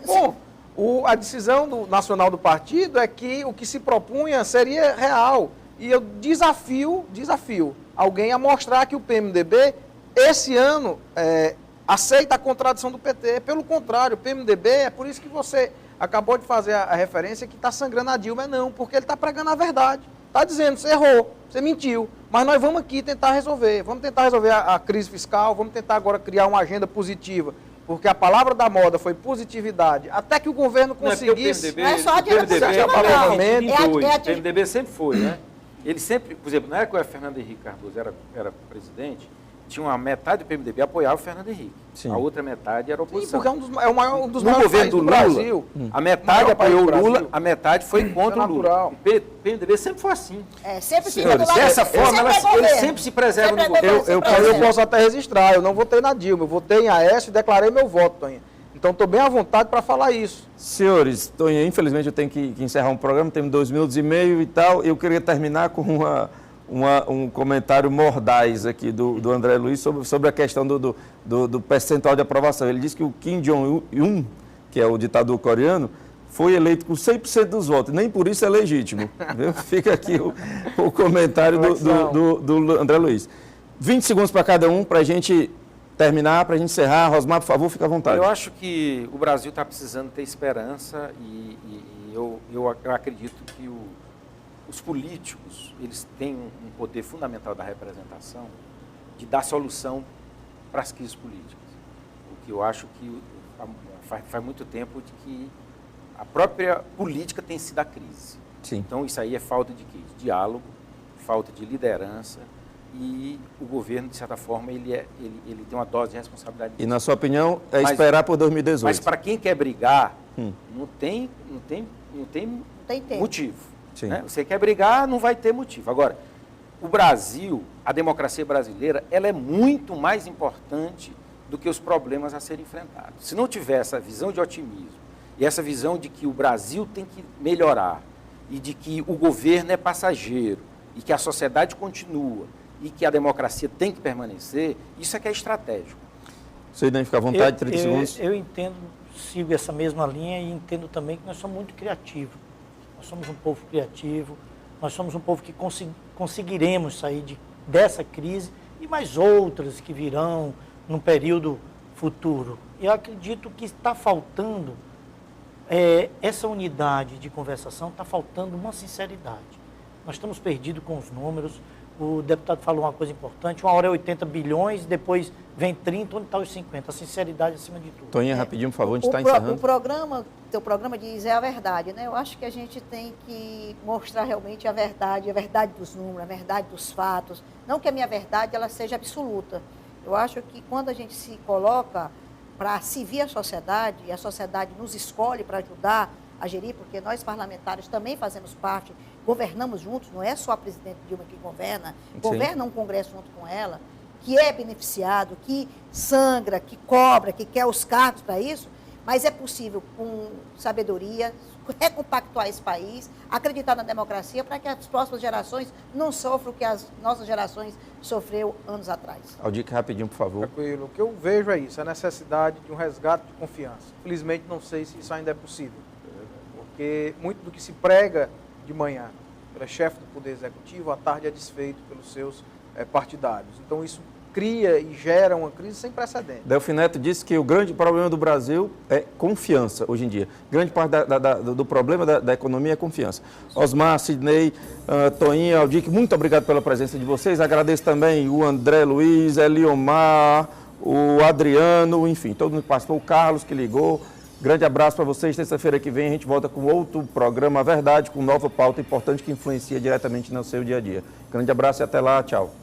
Bom, a decisão nacional do partido é que o que se propunha seria real. E eu desafio alguém a mostrar que o PMDB, esse ano, aceita a contradição do PT. Pelo contrário, o PMDB, é por isso que você acabou de fazer a referência que está sangrando a Dilma. Não, porque ele está pregando a verdade. Está dizendo, você errou, você mentiu. Mas nós vamos aqui tentar resolver. Vamos tentar resolver a crise fiscal, vamos tentar agora criar uma agenda positiva. Porque a palavra da moda foi positividade. Até que o governo conseguisse... Não é só a agenda positiva, não. O PMDB sempre foi, né? Ele sempre, por exemplo, na época que o Fernando Henrique Cardoso era presidente, tinha uma metade do PMDB apoiava o Fernando Henrique. Sim. A outra metade era oposição. Sim, porque é um dos no maiores governo do Lula, Brasil, a metade apoiou o Lula, a metade foi contra o Lula. O PMDB sempre foi assim. Sempre dessa forma, ele sempre se preserva no governo. Eu posso até registrar, eu não votei na Dilma, eu votei em Aécio e declarei meu voto, Toninha. Então, estou bem à vontade para falar isso. Senhores, Toninha, infelizmente eu tenho que encerrar um programa, temos 2 minutos e meio e tal. Eu queria terminar com um comentário mordaz aqui do André Luiz sobre a questão do percentual de aprovação. Ele disse que o Kim Jong-un, que é o ditador coreano, foi eleito com 100% dos votos, nem por isso é legítimo. Viu? Fica aqui o comentário do André Luiz. 20 segundos para cada um, para a gente terminar, para a gente encerrar. Rosmar, por favor, fica à vontade. Eu acho que o Brasil está precisando ter esperança e eu acredito que os políticos, eles têm um poder fundamental da representação de dar solução para as crises políticas. O que eu acho que faz muito tempo de que a própria política tem sido a crise. Sim. Então, isso aí é falta de quê? De diálogo, falta de liderança, e o governo, de certa forma, ele tem uma dose de responsabilidade. E, na sua opinião, esperar por 2018? Mas, para quem quer brigar, não tem tempo. motivo. Né? Você quer brigar, não vai ter motivo. Agora, o Brasil, a democracia brasileira, ela é muito mais importante do que os problemas a serem enfrentados. Se não tiver essa visão de otimismo, e essa visão de que o Brasil tem que melhorar, e de que o governo é passageiro, e que a sociedade continua, e que a democracia tem que permanecer, isso é que é estratégico. Você nem fica à vontade, 30 segundos. Eu entendo, sigo essa mesma linha e entendo também que nós somos muito criativos. Nós somos um povo criativo, nós somos um povo que conseguiremos sair dessa crise e mais outras que virão num período futuro. Eu acredito que está faltando essa unidade de conversação, está faltando uma sinceridade. Nós estamos perdidos com os números. O deputado falou uma coisa importante, uma hora é 80 bilhões, depois vem 30, onde está os 50? A sinceridade acima de tudo. Toninha, rapidinho, por favor, a gente está encerrando. O teu programa diz a verdade, né? Eu acho que a gente tem que mostrar realmente a verdade dos números, a verdade dos fatos. Não que a minha verdade ela seja absoluta. Eu acho que quando a gente se coloca para servir a sociedade, e a sociedade nos escolhe para ajudar a gerir, porque nós parlamentares também fazemos parte, governamos juntos, não é só a presidente Dilma que governa um Congresso junto com ela, que é beneficiado, que sangra, que cobra, que quer os cargos para isso, mas é possível, com sabedoria, recompactuar esse país, acreditar na democracia para que as próximas gerações não sofram o que as nossas gerações sofreu anos atrás. Aldir, rapidinho, por favor. Tranquilo. O que eu vejo é isso, a necessidade de um resgate de confiança. Felizmente, não sei se isso ainda é possível, porque muito do que se prega de manhã pela chefe do Poder Executivo, à tarde é desfeito pelos seus partidários. Então, isso cria e gera uma crise sem precedentes. Delfim Neto disse que o grande problema do Brasil é confiança, hoje em dia. Grande parte do problema da economia é confiança. Osmar, Sidney, Toinha, Aldir, muito obrigado pela presença de vocês. Agradeço também o André Luiz, Eliomar, o Adriano, enfim, todo mundo que participou, o Carlos que ligou. Grande abraço para vocês. Terça-feira que vem a gente volta com outro programa A Verdade, com nova pauta importante que influencia diretamente no seu dia a dia. Grande abraço e até lá. Tchau.